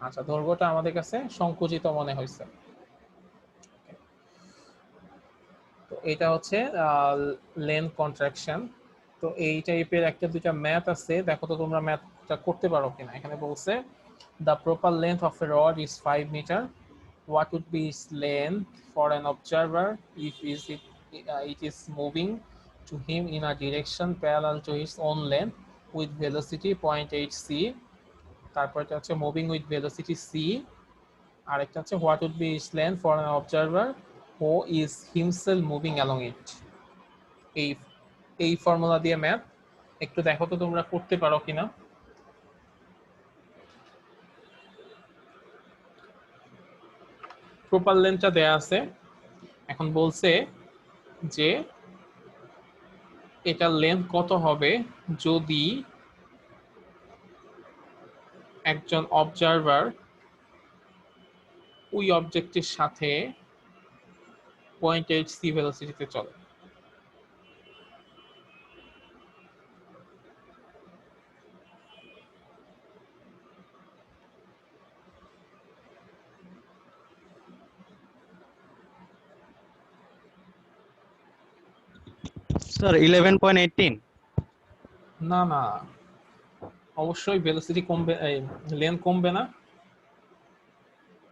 আচ্ছা, দৈর্ঘ্যটা আমাদের কাছে সংকুচিত মনে হয়েছে। তো এটা হচ্ছে লেন্থ কন্ট্রাকশন। তো এই টাইপের একটা দুইটা ম্যাথ আছে, দেখো তো তোমরা ম্যাথটা করতে পারো কিনা। এখানে বলছে the proper length of a rod is 5 meter. What would be its length for an observer if it is moving to him in a direction parallel to his own length with velocity 0.8 c? তারপর এটা হচ্ছে moving with velocity c, আর একটা হচ্ছে what would be its length for an observer who is himself moving along it. এই এই formula দিয়ে math একটু দেখো তো তোমরা করতে পারো কিনা। প্রপার লেন্থটা দেয়া আছে, এখন বলছে যে এটার লেন্থ কত হবে যদি একজন অবজারভার ওই অবজেক্টের সাথে 0.8 c ভেলোসিটিতে চলে। স্যার 11.18 না না, অবশ্যই ভেলোসিটি কমবে, লেন্থ কমবে না।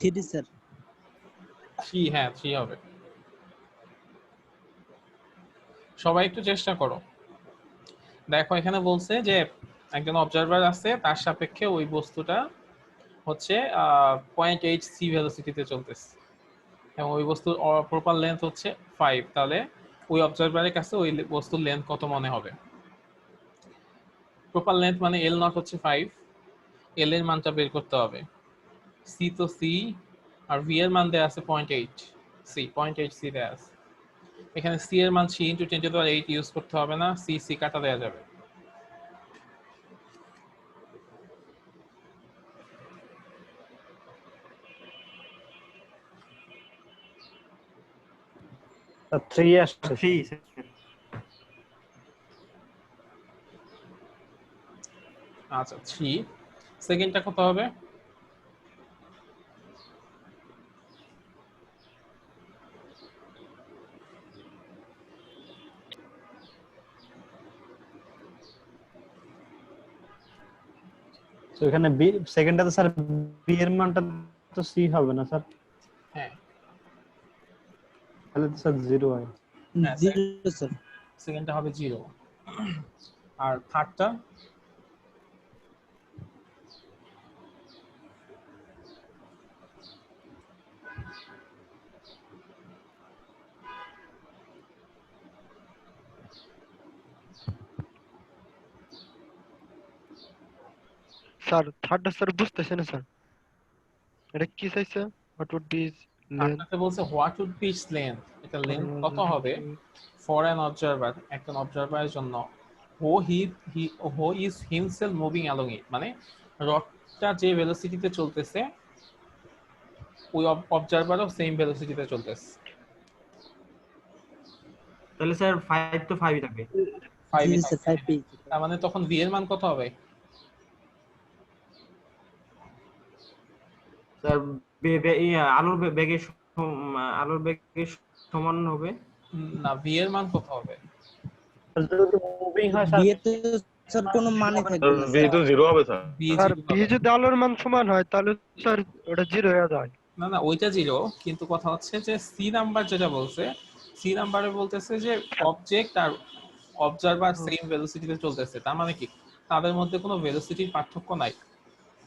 3 স্যার। 3, হ্যাঁ 3 হবে। সবাই একটু চেষ্টা করো। দেখো এখানে বলছে যে একজন অবজারভার আছে, তার সাপেক্ষে ওই বস্তুটা হচ্ছে 0.8 c ভেলোসিটিতে চলতেছে এবং ওই বস্তুর প্রপার লেন্থ হচ্ছে 5। তাহলে ওই অবজারভারের কাছে ওই বস্তুর লেন্থ কত মনে হবে? প্রপার লেন্থ মানে L নট হচ্ছে 5, L এর মানটা বের করতে হবে। C তো C, আর V এর মান দেয়া আছে 0.8 C, 0.8 C দেয়া আছে। এখানে C এর মান 3 × 10⁸ ইউজ করতে হবে না, C C কাটা দেয়া যাবে। স্যার 3 আসছে। 3 স্যার। আচ্ছা 3, সেকেন্ডটা কত হবে? তো এখানে বি সেকেন্ডটাতে স্যার বি এর মানটা তো সি হবে না স্যার, হ্যাঁ তাহলে তো স্যার 0 হয়। 0 স্যার। সেকেন্ডটা হবে 0, আর থার্ডটা স্যার থার্ডটা স্যার বুঝতেছে না স্যার, এটা কি চাইছে? What would be length? থার্ডটাতে বলছে what would be its length, এটা লেন্থ কত হবে ফর অ্যান অবজারভার, একজন অবজারভারের জন্য, who is himself moving along it, মানে রডটা যে ভেলোসিটিতে চলতেছে ওই অবজারভারও সেম ভেলোসিটিতে চলতেছে। তাহলে স্যার 5 তো 5ই থাকবে। 5 জি স্যার 5 পেয়েছি। তার মানে তখন v এর মান কত হবে? স্যার আলোর বেগের সমান হবে। না, v এর মান কত হবে? যদি মুভিং হয় স্যার বিয়ে তো স্যার কোনো মানে থাকবে না ভি তো 0 হবে স্যার। v স্যার 0 বি হবে। যদি আলোর মান সমান হয় তাহলে স্যার ওটা 0 হয়ে যায়। না না, ওইটা 0, কিন্তু কথা হচ্ছে যে সি নাম্বার যেটা বলছে, সি নাম্বারে বলতেছে যে অবজেক্ট আর অবজারভার সেম ভেলোসিটিতে চলতেছে, তার মানে কি তাদের মধ্যে কোনো ভেলোসিটির পার্থক্য নাই,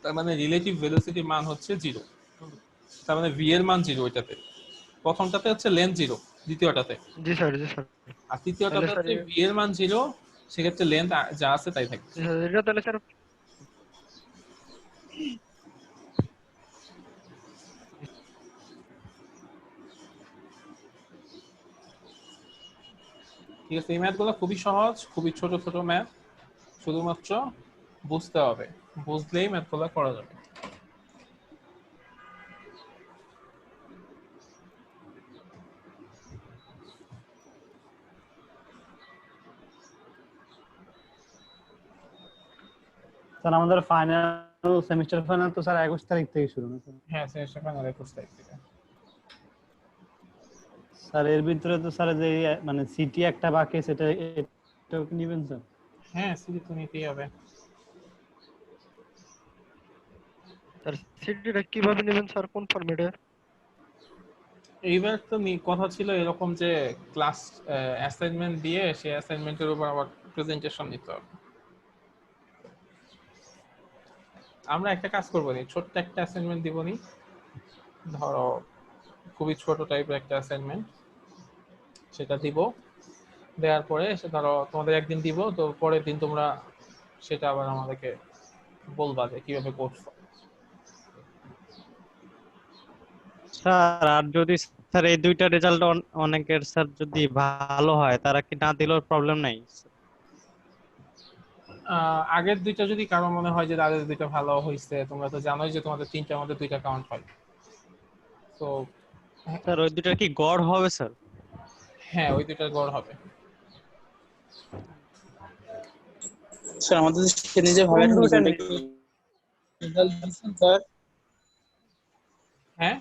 তার মানে রিলেটিভ ভেলোসিটির মান হচ্ছে 0। তার মানে v এর মান 0 ওইটাতে, প্রথমটাতে হচ্ছে লেন্থ 0, দ্বিতীয়টাতে, জি স্যার, জি স্যার। আর তৃতীয়টাতে তাহলে স্যার হচ্ছে v এর মান 0, সেক্ষেত্রে লেন্থ যা আছে তাই থাকবে। এটা তাহলে স্যার ঠিক আছে, এই ম্যাথগুলো খুবই সহজ, খুবই ছোট ছোট ম্যাথ, শুধুমাত্র বুঝতে হবে, বুঝলেই ম্যাথগুলো করা যাবে। স্যার আমাদের ফাইনাল সেমিস্টার ফাইনাল তো স্যার 21 তারিখ থেকে শুরু না স্যার? হ্যাঁ, সেমিস্টার ফাইনাল 21 তারিখ থেকে। স্যার এর ভিতরে তো স্যার যে মানে সিটি একটা বাকি, সেটা এটাও কি নেবেন স্যার? হ্যাঁ, সিটি তো নিতেই হবে। স্যার সিডিটা কিভাবে নেবেন স্যার, কোন ফরম্যাটে? এইবার তো কথা ছিল এরকম যে ক্লাস অ্যাসাইনমেন্ট দিয়ে সেই অ্যাসাইনমেন্টের উপর আবার প্রেজেন্টেশন নিতে হবে। আমরা একটা কাজ করবো নি, ছোট্ট একটা অ্যাসাইনমেন্ট দিব নি, ধরো খুবই ছোট টাইপের একটা অ্যাসাইনমেন্ট, সেটা দিব, দেওয়ার পরে সে ধরো তোমাদের একদিন দিব, তো পরের দিন তোমরা সেটা আবার আমাদেরকে বলবা যে কিভাবে করছো। স্যার আর যদি স্যার এই দুইটা রেজাল্ট অনেকের স্যার যদি ভালো হয় তারা কি না দিলেও প্রবলেম নাই? আগের দুইটা যদি কারো মনে হয় যে তাদের দুইটা ভালো হয়েছে, তোমরা তো জানোই যে তোমাদের তিনটার মধ্যে দুইটা কাউন্ট হয়, তো স্যার ওই দুইটার কি গড় হবে স্যার? হ্যাঁ ওই দুইটার গড় হবে। স্যার আমাদের সে নিজে ভাবে কোন দুইটা রেজাল্ট দিচ্ছেন স্যার? হ্যাঁ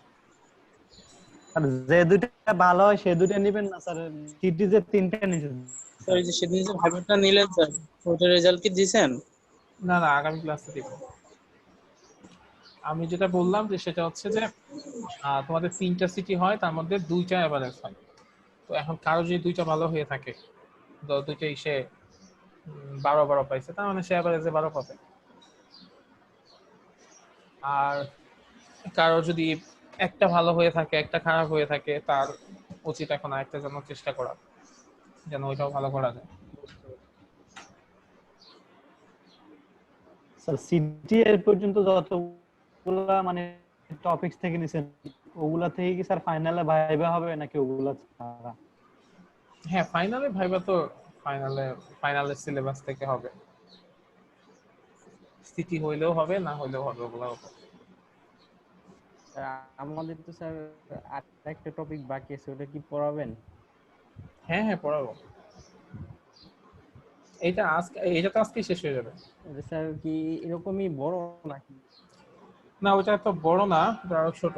আর যে দুইটা ভালো হয় সে দুইটা নেবেন না স্যার, সিটি যে তিনটা নিছেন। স্যার এই যে সেদিন যে ভাইবাটা নিলেন স্যার, ওটার রেজাল্ট কি দিয়েছেন? না না, আগামী ক্লাসে দিব। আমি যেটা বললাম যে সেটা হচ্ছে যে তোমাদের তিনটা সিটি হয়, তার মধ্যে দুইটা এভারেজ হয়। তো এখন কারো যদি দুইটা ভালো হয়ে থাকে, দুইটাই সে 12 পাইছে, তার মানে সে এভারেজে 12 পাবে। আর কারো যদি একটা ভালো হয়ে থাকে একটা খারাপ হয়ে থাকে, তার উচিত এখন আরেকটা জন্য চেষ্টা করা, যেন ওইটাও ভালো করা যায়। স্যার সিটি এর পর্যন্ত যতগুলা মানে টপিকস থেকে নিছেন ওগুলা থেকে কি স্যার ফাইনালে ভাইবা হবে নাকি ওগুলা ছাড়া? হ্যাঁ ফাইনালে ভাইবা তো ফাইনালের সিলেবাস থেকে হবে, সিটি হইলেও হবে না হইলেও হবে, ওগুলো হবে। আমাদের তো স্যার আর একটা টপিক বাকি আছে, ওটা কি পড়াবেন? হ্যাঁ হ্যাঁ পড়াবো, এটা তো আজকে শেষ হয়ে যাবে। এটা স্যার কি এরকমই বড় নাকি? না ওটা তো বড় না, ওটা আরো ছোট।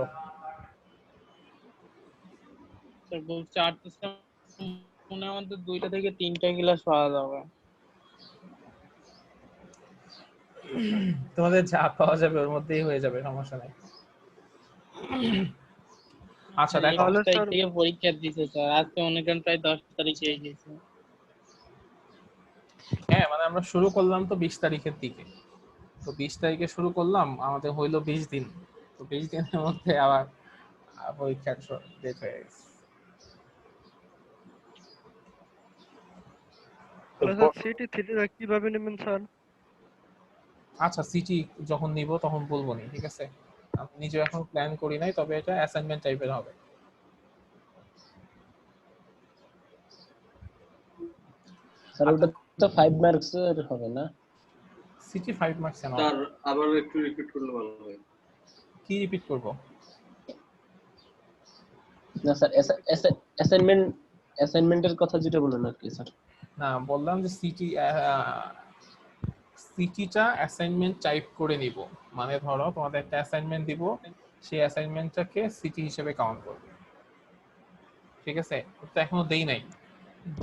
স্যার বলছে আর তো মনে হয় আমাদের 2টা থেকে 3টা ক্লাস পাওয়া যাবে। তোমাদের যা পাওয়া যাবে ওর মধ্যেই হয়ে যাবে, সমস্যা নাই। আচ্ছা দেখো, 21 তারিখ থেকে পরীক্ষা দিছে স্যার, আজকে মনে করেন প্রায় 10 তারিখ হয়ে গেছে। হ্যাঁ মানে আমরা শুরু করলাম তো 20 তারিখের দিকে, তো 20 তারিখে শুরু করলাম, আমাদের হইলো 20 দিন, তো 20 দিনের মধ্যে আবার পরীক্ষার ডেট হয়ে গেছে। স্যার সিটি থ্রিটা কিভাবে নেবেন স্যার? আচ্ছা সিটি যখন নিব তখন বলবো নি, ঠিক আছে? আমি নিজে এখন প্ল্যান করি নাই, তবে এটা অ্যাসাইনমেন্ট টাইপের হবে। স্যার ওটা তো 5 মার্কস এর হবে না? সিটি 5 মার্কস এর স্যার আবার একটু রিপিট করলে ভালো হয়। কি রিপিট করব? না স্যার অ্যাসাইনমেন্টের কথা যেটা বলেন আর কি স্যার। না বললাম যে সিটিটা অ্যাসাইনমেন্ট টাইপ করে নিব, মানে ধরো তোমাদের একটা অ্যাসাইনমেন্ট দিব, সেই অ্যাসাইনমেন্টটাকে সিটি হিসেবে কাউন্ট করবে, ঠিক আছে? তো এখনো দেই নাই।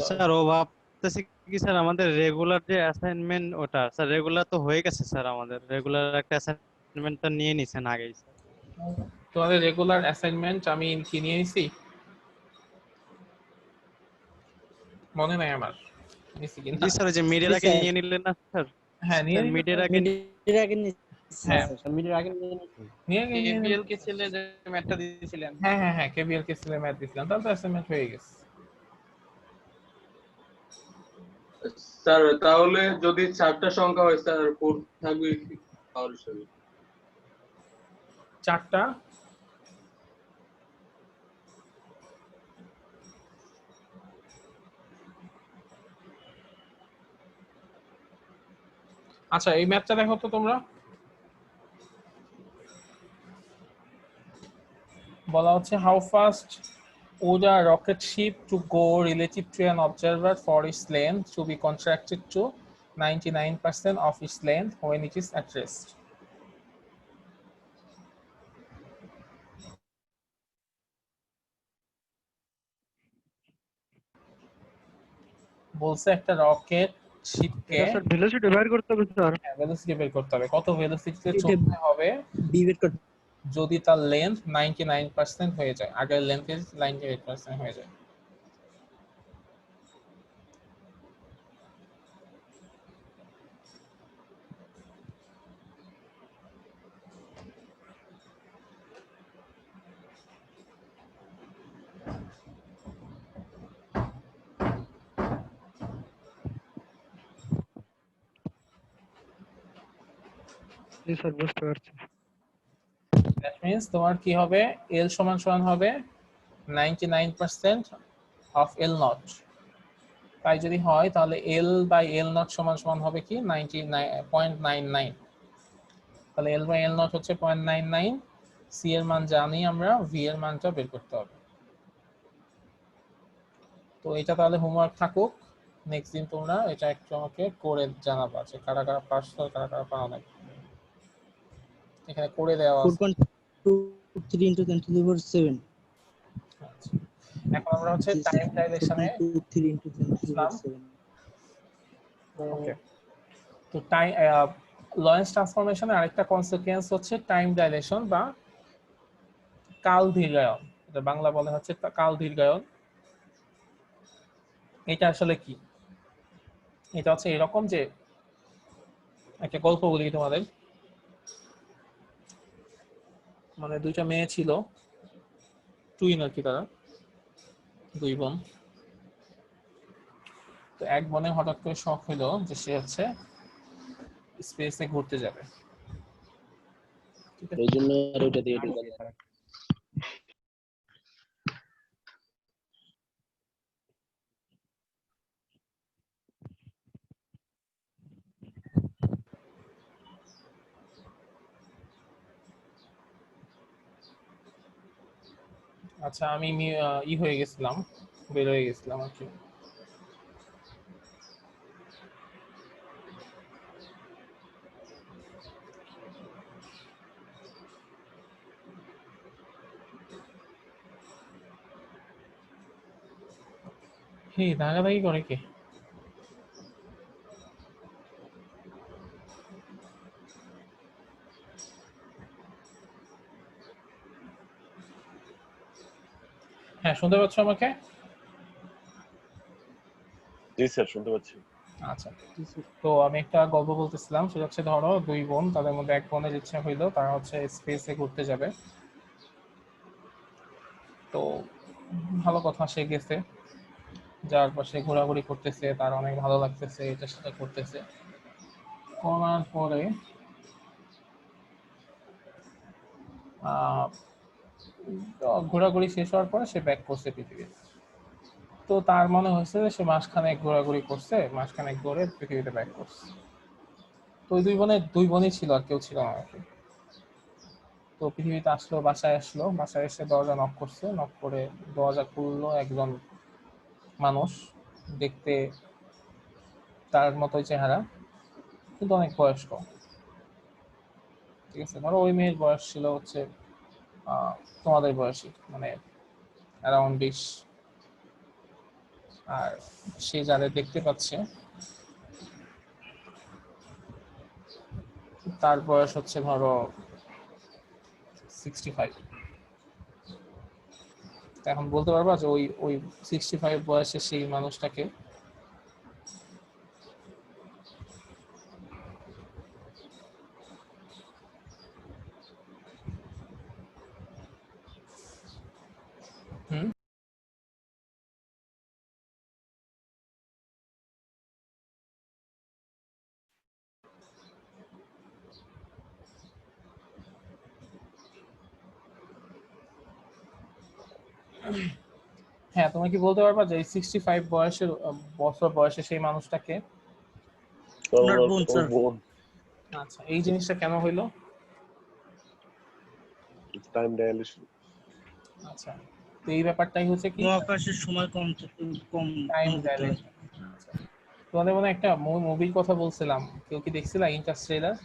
স্যার ও ভাবতেছি কি স্যার আমাদের রেগুলার যে অ্যাসাইনমেন্ট ওটা স্যার রেগুলার তো হয়ে গেছে স্যার, আমাদের রেগুলার একটা অ্যাসাইনমেন্ট তো নিয়ে নিছেন আগেই স্যার। তোমাদের রেগুলার অ্যাসাইনমেন্ট আমি কি নিয়ে নিছি মনে নাই আমার, নিছি কিনা। জি স্যার, ওই যে মিডের আগে নিয়ে নিলেন না স্যার? হ্যাঁ নিয়ে নিলাম। মিডের আগে হ্যাঁ মিডের আগে নিয়ে কেবিএল কে ছেলে যে ম্যাথটা দিয়েছিলেন। হ্যাঁ হ্যাঁ হ্যাঁ কেবিএল কে ছেলে ম্যাথ দিছিলাম, তাহলে তো অ্যাসাইনমেন্ট হয়ে গেছে। স্যার তাহলে যদি 4টা সংখ্যা হয় স্যার 4 থাকবে পাওয়ার হিসেবে? 4টা আচ্ছা এই ম্যাথটা দেখো তো তোমরা, বলা হচ্ছে how fast would a rocket ship to go relative to an observer for its length to be contracted to 99% of its length when it is at rest? বলছে একটা রকেট শিপকে এটা স্যার ভেলোসিটি বের করতে হবে স্যার। ভেলোসিটি বের করতে হবে, কত ভেলোসিটিতে চলতে হবে যদি তার লেন্থ 99% হয়ে যায়, আগের লেন্থের 98% হয়ে যায়। জি স্যার বুঝতে পারছি। দ্যাট মিন্স তোমার কি হবে, এল সমান সমান হবে 99% অফ এল নট। তাই যদি হয় তাহলে এল বাই এল নট সমান সমান হবে কি 99.99। তাহলে এল বাই এল নট হচ্ছে 0.99। সি এর মান জানি আমরা, ভি এর মানটা বের করতে হবে। তো এটা তাহলে হোমওয়ার্ক থাকুক, নেক্সট দিন তোমরা এটা একটু আমাকে করে জানাবা যে কারা কারা পারছো কারা কারা পারো নাই। এখানে করে দেওয়া আছে। 4.23 into 10 to the power 7 আচ্ছা, এখন আমরা হচ্ছে টাইম ডাইলেশনে 4.23 into 10 to the ইসলাম। power 7 ওকে, তো টাইম লরেন্স ট্রান্সফরমেশনের আরেকটা কনসিকুয়েন্স হচ্ছে টাইম ডাইলেশন বা কাল দীর্ঘায়ন। এটা বাংলা বলে হচ্ছে কাল দীর্ঘায়ন। এটা আসলে কি? এটা হচ্ছে এরকম যে একটা গল্প বলি তোমাদের। মানে দুইটা মেয়ে ছিল, টুইন আর কি, তারা দুই বোন। তো এক বোনে হঠাৎ করে শখ হইলো যে সে হচ্ছে স্পেসে ঘুরতে যাবে। ঠিক আছে, এই জন্য আর ওইটা দিয়ে ঢুকাল। আচ্ছা আমি হয়ে গেছিলাম, বের হয়ে গেছিলাম আর কি। হে দাগাদাগি করে কে? হ্যাঁ, শুনতে পাচ্ছ আমাকে? জি স্যার শুনতে পাচ্ছি। আচ্ছা, তো আমি একটা গল্প বলতেছিলাম, সেটা হচ্ছে ধরো দুই বোন, তাদের মধ্যে এক বোনের ইচ্ছা হইলো তারা হচ্ছে স্পেসে ঘুরতে যাবে। তো ভালো কথা, সে গেছে, যার পাশে ঘোরাঘুরি করতেছে, তার অনেক ভালো লাগতেছে, এটা সেটা করতেছে। করার পরে ঘোরাঘুরি শেষ হওয়ার পরে সে ব্যাক করছে পৃথিবীতে। তো তার মনে হয়েছে যে সে মাসখানেক ঘোরাঘুরি করছে, মাসখানেক ঘুরে পৃথিবীতে ব্যাক করছে। তো ওই দুই বোনই ছিল, আর কেউ ছিল না আর কি। তো পৃথিবীতে আসলো, বাসায় আসলো, বাসায় এসে দরজা নক করছে, নক করে দরজা খুললো একজন মানুষ, দেখতে তার মতোই চেহারা কিন্তু অনেক বয়স্ক। ঠিক আছে, ধরো ওই মেয়ের বয়স ছিল হচ্ছে তোমাদের বয়সী, মানে অ্যারাউন্ড 20। আর সে যাদের দেখতে পাচ্ছে তার বয়স হচ্ছে ধরো 65। এখন বলতে পারবা যে ওই ওই 65 বয়সে সেই মানুষটাকে? হুম, হ্যাঁ, তুমি কি বলতে পারবা যে 65 বছর বয়সে সেই মানুষটাকে? ওনার বোন স্যার। বোন। আচ্ছা, এই জিনিসটা কেন হইলো? Time dilation. আচ্ছা, তো এই ব্যাপারটাই হচ্ছে কি মহাকাশের সময় কম টাইম করতে হয়। ডাইলেশন। তোমাদের মনে একটা মুভির কথা বলছিলাম, কেউ কি দেখছিলা ইন্টারস্টেলার?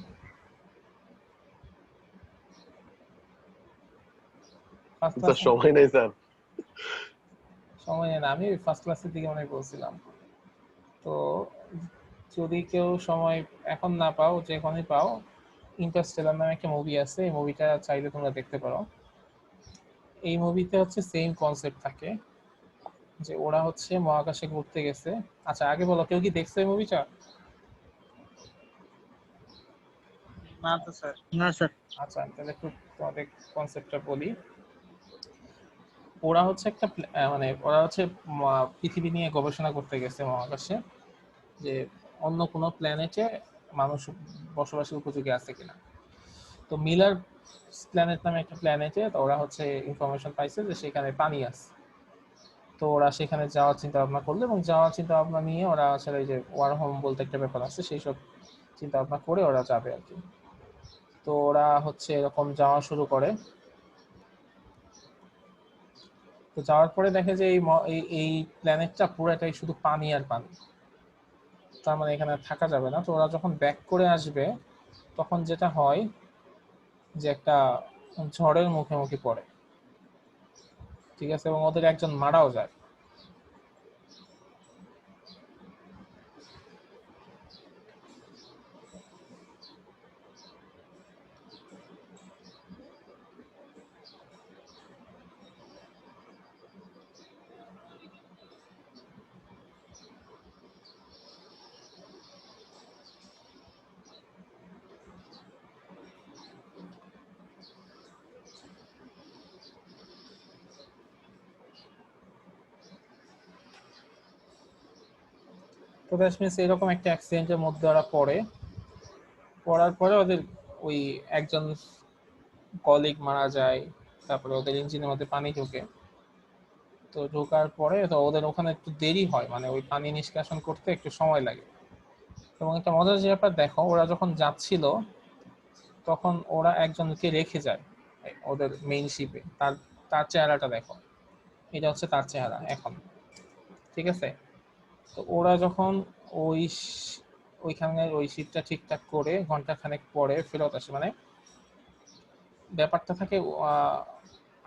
ফার্স্ট স্যার ক্লাস সময় নেই স্যার। সময় নেই না, আমি ফার্স্ট ক্লাসের দিকে মনে হয় বলছিলাম। তো যদি কেউ সময় এখন না পাও, যেখানে পাও, ইন্টারস্টেলার নামে একটা মুভি আছে, এই মুভিটা চাইলে তোমরা দেখতে পারো। এই মুভিতে হচ্ছে সেম কনসেপ্ট থাকে যে ওরা হচ্ছে মহাকাশে ঘুরতে গেছে। আচ্ছা আগে বলো, কেউ কি দেখছে এই মুভিটা? না তো স্যার, না স্যার। আচ্ছা, তাহলে একটু তোমাদের কনসেপ্টটা বলি। ওরা হচ্ছে মানে ওরা হচ্ছে পৃথিবী নিয়ে গবেষণা করতে গেছে মহাকাশে, যে অন্য কোনো প্ল্যানেটে মানুষ বসবাসের উপযোগী আছে কিনা। তো মিলার প্ল্যানেট নামে একটা প্ল্যানেটে তো ওরা হচ্ছে ইনফরমেশন পাইছে যে সেখানে পানি আছে। তো ওরা সেখানে যাওয়ার চিন্তা ভাবনা করলো এবং যাওয়ার চিন্তা ভাবনা নিয়ে ওরা আসলে এই যে ওয়ার হোম বলতে একটা ব্যাপার আছে, সেই সব চিন্তা ভাবনা করে ওরা যাবে আর কি। তো ওরা হচ্ছে এরকম যাওয়া শুরু করে। তো যাওয়ার পরে দেখে যে এই প্ল্যানেটটা পুরোটাই শুধু পানি আর পানি, তার মানে এখানে থাকা যাবে না। তো ওরা যখন ব্যাক করে আসবে তখন যেটা হয় যে একটা ঝড়ের মুখোমুখি পড়ে, ঠিক আছে, এবং ওদের একজন মারাও যায়। তো দ্যাট মিনস এরকম একটা অ্যাক্সিডেন্টের মধ্যে ওরা পড়ার পরে ওদের ওই একজন কলিগ মারা যায়, তারপরে ওদের ইঞ্জিনের মধ্যে পানি ঢোকে। তো ঢোকার পরে তো ওদের ওখানে একটু দেরি হয়, মানে ওই পানি নিষ্কাশন করতে একটু সময় লাগে। এবং একটা মজার যে ব্যাপার দেখো, ওরা যখন যাচ্ছিল তখন ওরা একজনকে রেখে যায় ওদের মেইন শিপে। তার চেহারাটা দেখো, এটা হচ্ছে তার চেহারা এখন, ঠিক আছে। তো ওরা যখন ওইখানে ওই শিপটা ঠিকঠাক করে ঘন্টা খানেক পরে ফেরত আসে, মানে ব্যাপারটা থাকে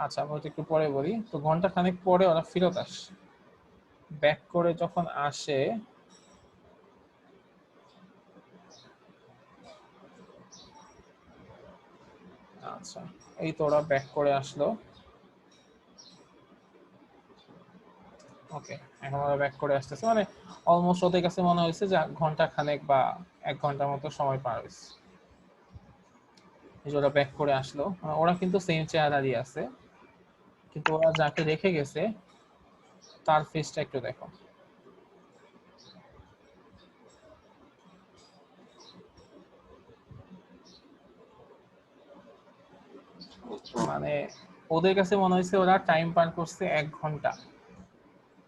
আচ্ছা আমি ওটা একটু পরে বলি। তো ঘন্টা খানেক পরে ওরা ফেরত আসে, ব্যাক করে যখন আসে আচ্ছা এই তো ওরা ব্যাক করে আসলো। ওকে, এখন ওরা ব্যাক করে আসতেছে, মানে অলমোস্ট ওদের কাছে মনে হয়েছে যে ঘন্টা খানেক বা 1 ঘন্টার মতো সময় পার হয়েছে। এই যে ওরা ব্যাক করে আসলো, ওরা কিন্তু সেম চেহারারই আছে, কিন্তু ওরা যাকে রেখে গেছে তার ফেসটা একটু দেখো। মানে ওদের কাছে মনে হয়েছে ওরা টাইম পার করছে 1 ঘন্টা,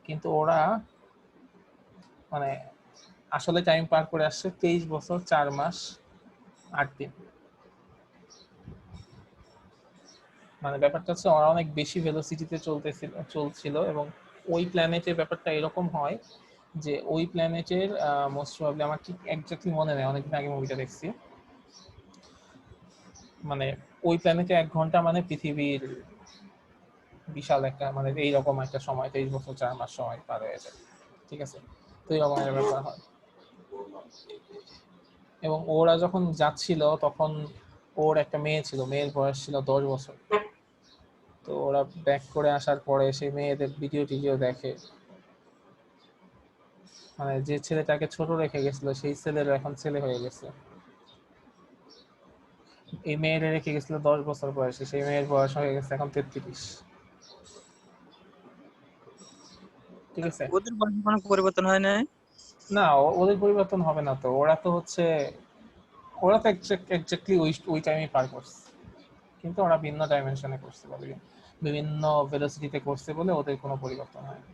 কিন্তু ওরা মানে আসলে টাইম পার করে আসছে 23 বছর 4 মাস 8 দিন। মানে ব্যাপারটা হচ্ছে ওরা অনেক বেশি ভেলোসিটিতে চলছিল এবং ওই প্ল্যানেটের ব্যাপারটা এরকম হয় যে ওই প্ল্যানেটের মোস্ট প্রবাবলি, আমার ঠিক এক্স্যাক্টলি মনে নেই, অনেকদিন আগে মুভিটা দেখছি, মানে ওই প্ল্যানেটে 1 ঘন্টা মানে পৃথিবীর বিশাল একটা, মানে এইরকম একটা সময় 23 বছর 4 মাস সময় পার হয়ে যায়, ঠিক আছে। তো এইরকম একটা ব্যাপার হয়। এবং ওরা যখন যাচ্ছিল তখন ওর একটা মেয়ে ছিল, মেয়ের বয়স ছিল 10 বছর। তো ওরা ব্যাক করে আসার পরে সেই মেয়েদের ভিডিও টিডিও দেখে, মানে যে ছেলেটাকে ছোট রেখে গেছিল সেই ছেলের এখন ছেলে হয়ে গেছে। এই মেয়েটা রেখে গেছিল 10 বছর বয়সে, সেই মেয়ের বয়স হয়ে গেছে এখন 33। ঠিক আছে, ওদের বয়সে কোনো পরিবর্তন হয় না? না ওদের পরিবর্তন হবে না। তো ওরা তো এক্স্যাক্টলি ওই টাইমে পার করছে, কিন্তু ওরা ভিন্ন ডাইমেনশনে করছে বলে, বিভিন্ন ভেলোসিটিতে করছে বলে ওদের কোনো পরিবর্তন হয় না।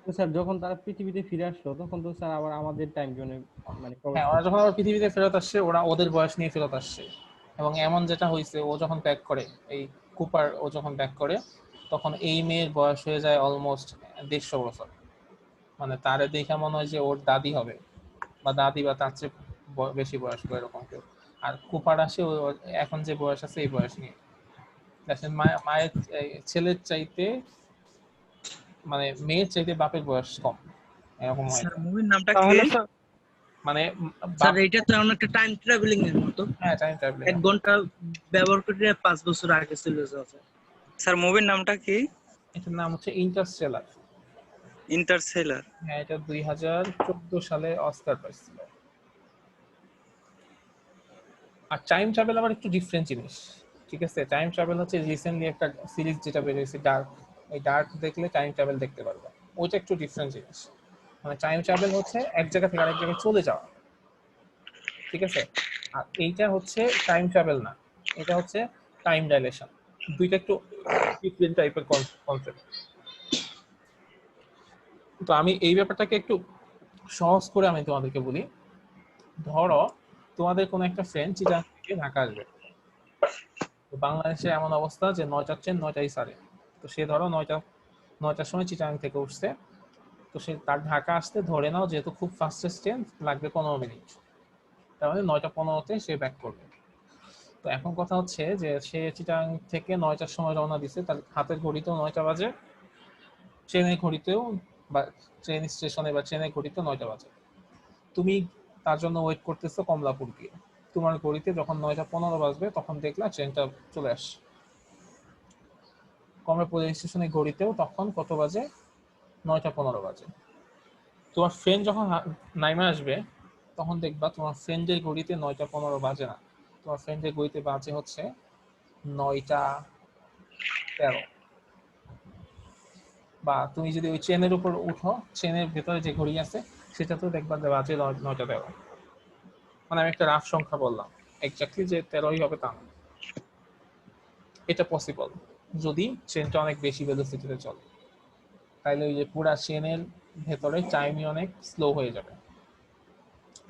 তো স্যার যখন তারা পৃথিবীতে ফিরে আসলো তখন তো স্যার আবার আমাদের টাইম জোনে মানে হ্যাঁ, ওরা যখন আবার পৃথিবীতে ফেরত আসছে ওরা ওদের বয়স নিয়ে ফেরত আসছে। এবং এমন যেটা হয়েছে, ও যখন ব্যাক করে, এই কুপার ও যখন ব্যাক করে তখন এই মেয়ের বয়স হয়ে যায় অলমোস্ট 150 বছর। মানে তারে দেখে মনে হয় যে ওর দাদি হবে বা দাদি বা তার চেয়ে বেশি বয়স্ক এরকম কেউ। আর কুপার আসে এখন যে বয়স আছে এই বয়স নিয়ে। দেখেন মায়ের ছেলের চাইতে, মানে মেয়ের চাইতে বাপের বয়স কম, এরকম হয়। স্যার মুভির নামটা কি? তাহলে স্যার মানে স্যার এইটা তো অনেকটা টাইম ট্রাভেলিং এর মতো। হ্যাঁ, টাইম ট্রাভেলিং। 1 ঘন্টা ব্যবহার করে 5 বছর আগে চলে যাওয়া। স্যার মুভির নামটা কি? এটার নাম হচ্ছে ইন্টারস্টেলার। ইন্টারস্টেলার। হ্যাঁ, এটা 2014 সালে অস্কার পাইছিল। আর টাইম ট্রাভেল আবার একটু ডিফারেন্ট জিনিস, ঠিক আছে। টাইম ট্রাভেল হচ্ছে রিসেন্টলি একটা সিরিজ যেটা বেরিয়েছে ডার্ক, এই ডার্ক দেখলে টাইম ট্রাভেল দেখতে পারবে, ওইটা একটু ডিফারেন্ট জিনিস। মানে টাইম ট্রাভেল হচ্ছে এক জায়গা থেকে আরেক জায়গায় চলে যাওয়া, ঠিক আছে। আর এইটা হচ্ছে টাইম ট্রাভেল না, এটা হচ্ছে টাইম ডাইলেশন। দুইটা একটু ডিফারেন্ট টাইপের কনসেপ্ট। তো আমি এই ব্যাপারটাকে একটু সহজ করে আমি তোমাদেরকে বলি। ধরো তোমাদের কোনো একটা ফ্রেন্ড চিটাগাং থেকে ঢাকা আসবে। তো বাংলাদেশে এমন অবস্থা যে 9টার ট্রেন 9টাই ছাড়ে। তো সে ধরো 9টার সময় চিটাগাং থেকে উঠছে। তো সে তার ঢাকা আসতে ধরে নাও যেহেতু খুব ফাস্টেস্ট ট্রেন লাগবে 15 মিনিট, তার মানে 9টা 15-তে সে ব্যাক করবে। তো এখন কথা হচ্ছে যে সে চিটাগাং থেকে 9টার সময় রওনা দিছে, তার হাতের ঘড়িতেও 9টা বাজে, ট্রেনের ঘড়িতেও বা ট্রেন স্টেশনে বা ট্রেনের ঘড়িতেও 9টা বাজে। তুমি তার জন্য ওয়েট করতেছো কমলাপুর গিয়ে। তোমার ঘড়িতে যখন 9টা 15 বাজবে তখন দেখলা ট্রেনটা চলে আসছে। কমলাপুর স্টেশনের ঘড়িতেও তখন কত বাজে? 9টা 15 বাজে। তোমার ফ্রেন্ড যখন নাইমা আসবে তখন দেখবা তোমার ফ্রেন্ডের ঘড়িতে 9টা 15 বাজে না, তোমার ফ্রেন্ডের ঘড়িতে বাজে হচ্ছে 9টা 13। বা তুমি যদি ওই ট্রেনের উপর উঠো, ট্রেনের ভেতরে যে ঘড়ি আছে সেটা তো দেখবা যে বাজে 9টা 13। মানে আমি একটা রাফ সংখ্যা বললাম, এক্স্যাক্টলি যে 13ই হবে তা না। এটা পসিবল যদি ট্রেনটা অনেক বেশি ভেলোসিটিতে চলে, তাইলে ওই যে পুরা ট্রেনের ভেতরে টাইমই অনেক স্লো হয়ে যাবে।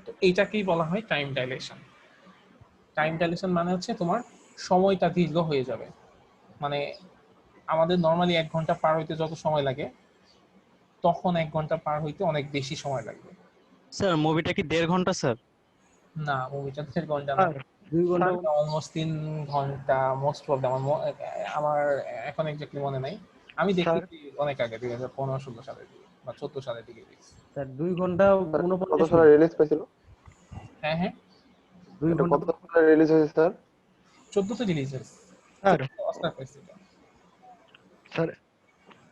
তো এইটাকেই বলা হয় টাইম ডাইলেশন। টাইম ডাইলেশন মানে হচ্ছে তোমার সময়টা দীর্ঘ হয়ে যাবে। মানে আমাদের নর্মালি 1 ঘন্টা পার হইতে যত সময় লাগে তখন 1 ঘন্টা পার হইতে অনেক বেশি সময় লাগবে। স্যার মুভিটা কি 1.5 ঘন্টা স্যার? না, মুভিটা 1.5 ঘন্টা না, 2 ঘন্টা অলমোস্ট 3 ঘন্টা মোস্ট প্রবলেম। আমার এখন এক্স্যাক্টলি মনে নাই, আমি স্যার দেখেছি অনেক আগে 2015-16 সালের দিকে বা 14 সালের দিকে দেখছি। স্যার 2 ঘন্টা কত 49 সালে মিনিট। রিলিজ পেয়েছিল? হ্যাঁ হ্যাঁ, 2 এটা ঘন্টা কত সালে রিলিজ হয়েছে স্যার? 14তে রিলিজ হয়েছে, স্যার অস্কার পাইছে এটা। স্যার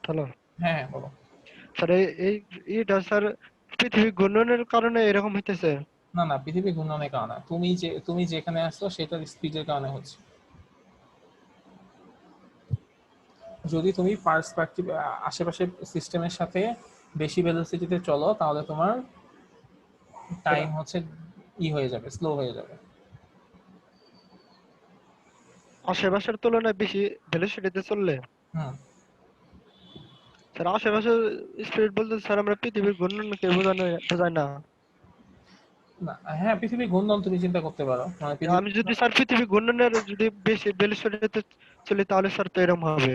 হ্যালো হ্যাঁ হ্যাঁ বলো। স্যার এই এইটা স্যার পৃথিবী ঘূর্ণনের কারণে এরকম হইতেছে। না না, পৃথিবী ঘূর্ণনের কারণে তুমি যেখানে আসছো সেটার স্পিডের কারণে হচ্ছে। যদি তুমি পার্সপেক্টিভ আশেপাশের সিস্টেমের সাথে বেশি ভেলোসিটিতে চলো তাহলে তোমার টাইম হচ্ছে হয়ে যাবে, স্লো হয়ে যাবে। আশেপাশের তুলনায় বেশি ভেলোসিটিতে চললে হুম। স্যার আশেপাশের স্পিড বলতে স্যার আমরা পৃথিবীর ঘূর্ণনকে বোঝায় না। না হ্যাঁ, পৃথিবী ঘূর্ণন তুমি চিন্তা করতে পারো, মানে আমি যদি স্যার পৃথিবী ঘূর্ণনের যদি বেশি ভেলোসিটিতে চলি তাহলে স্যার তো এরকম হবে।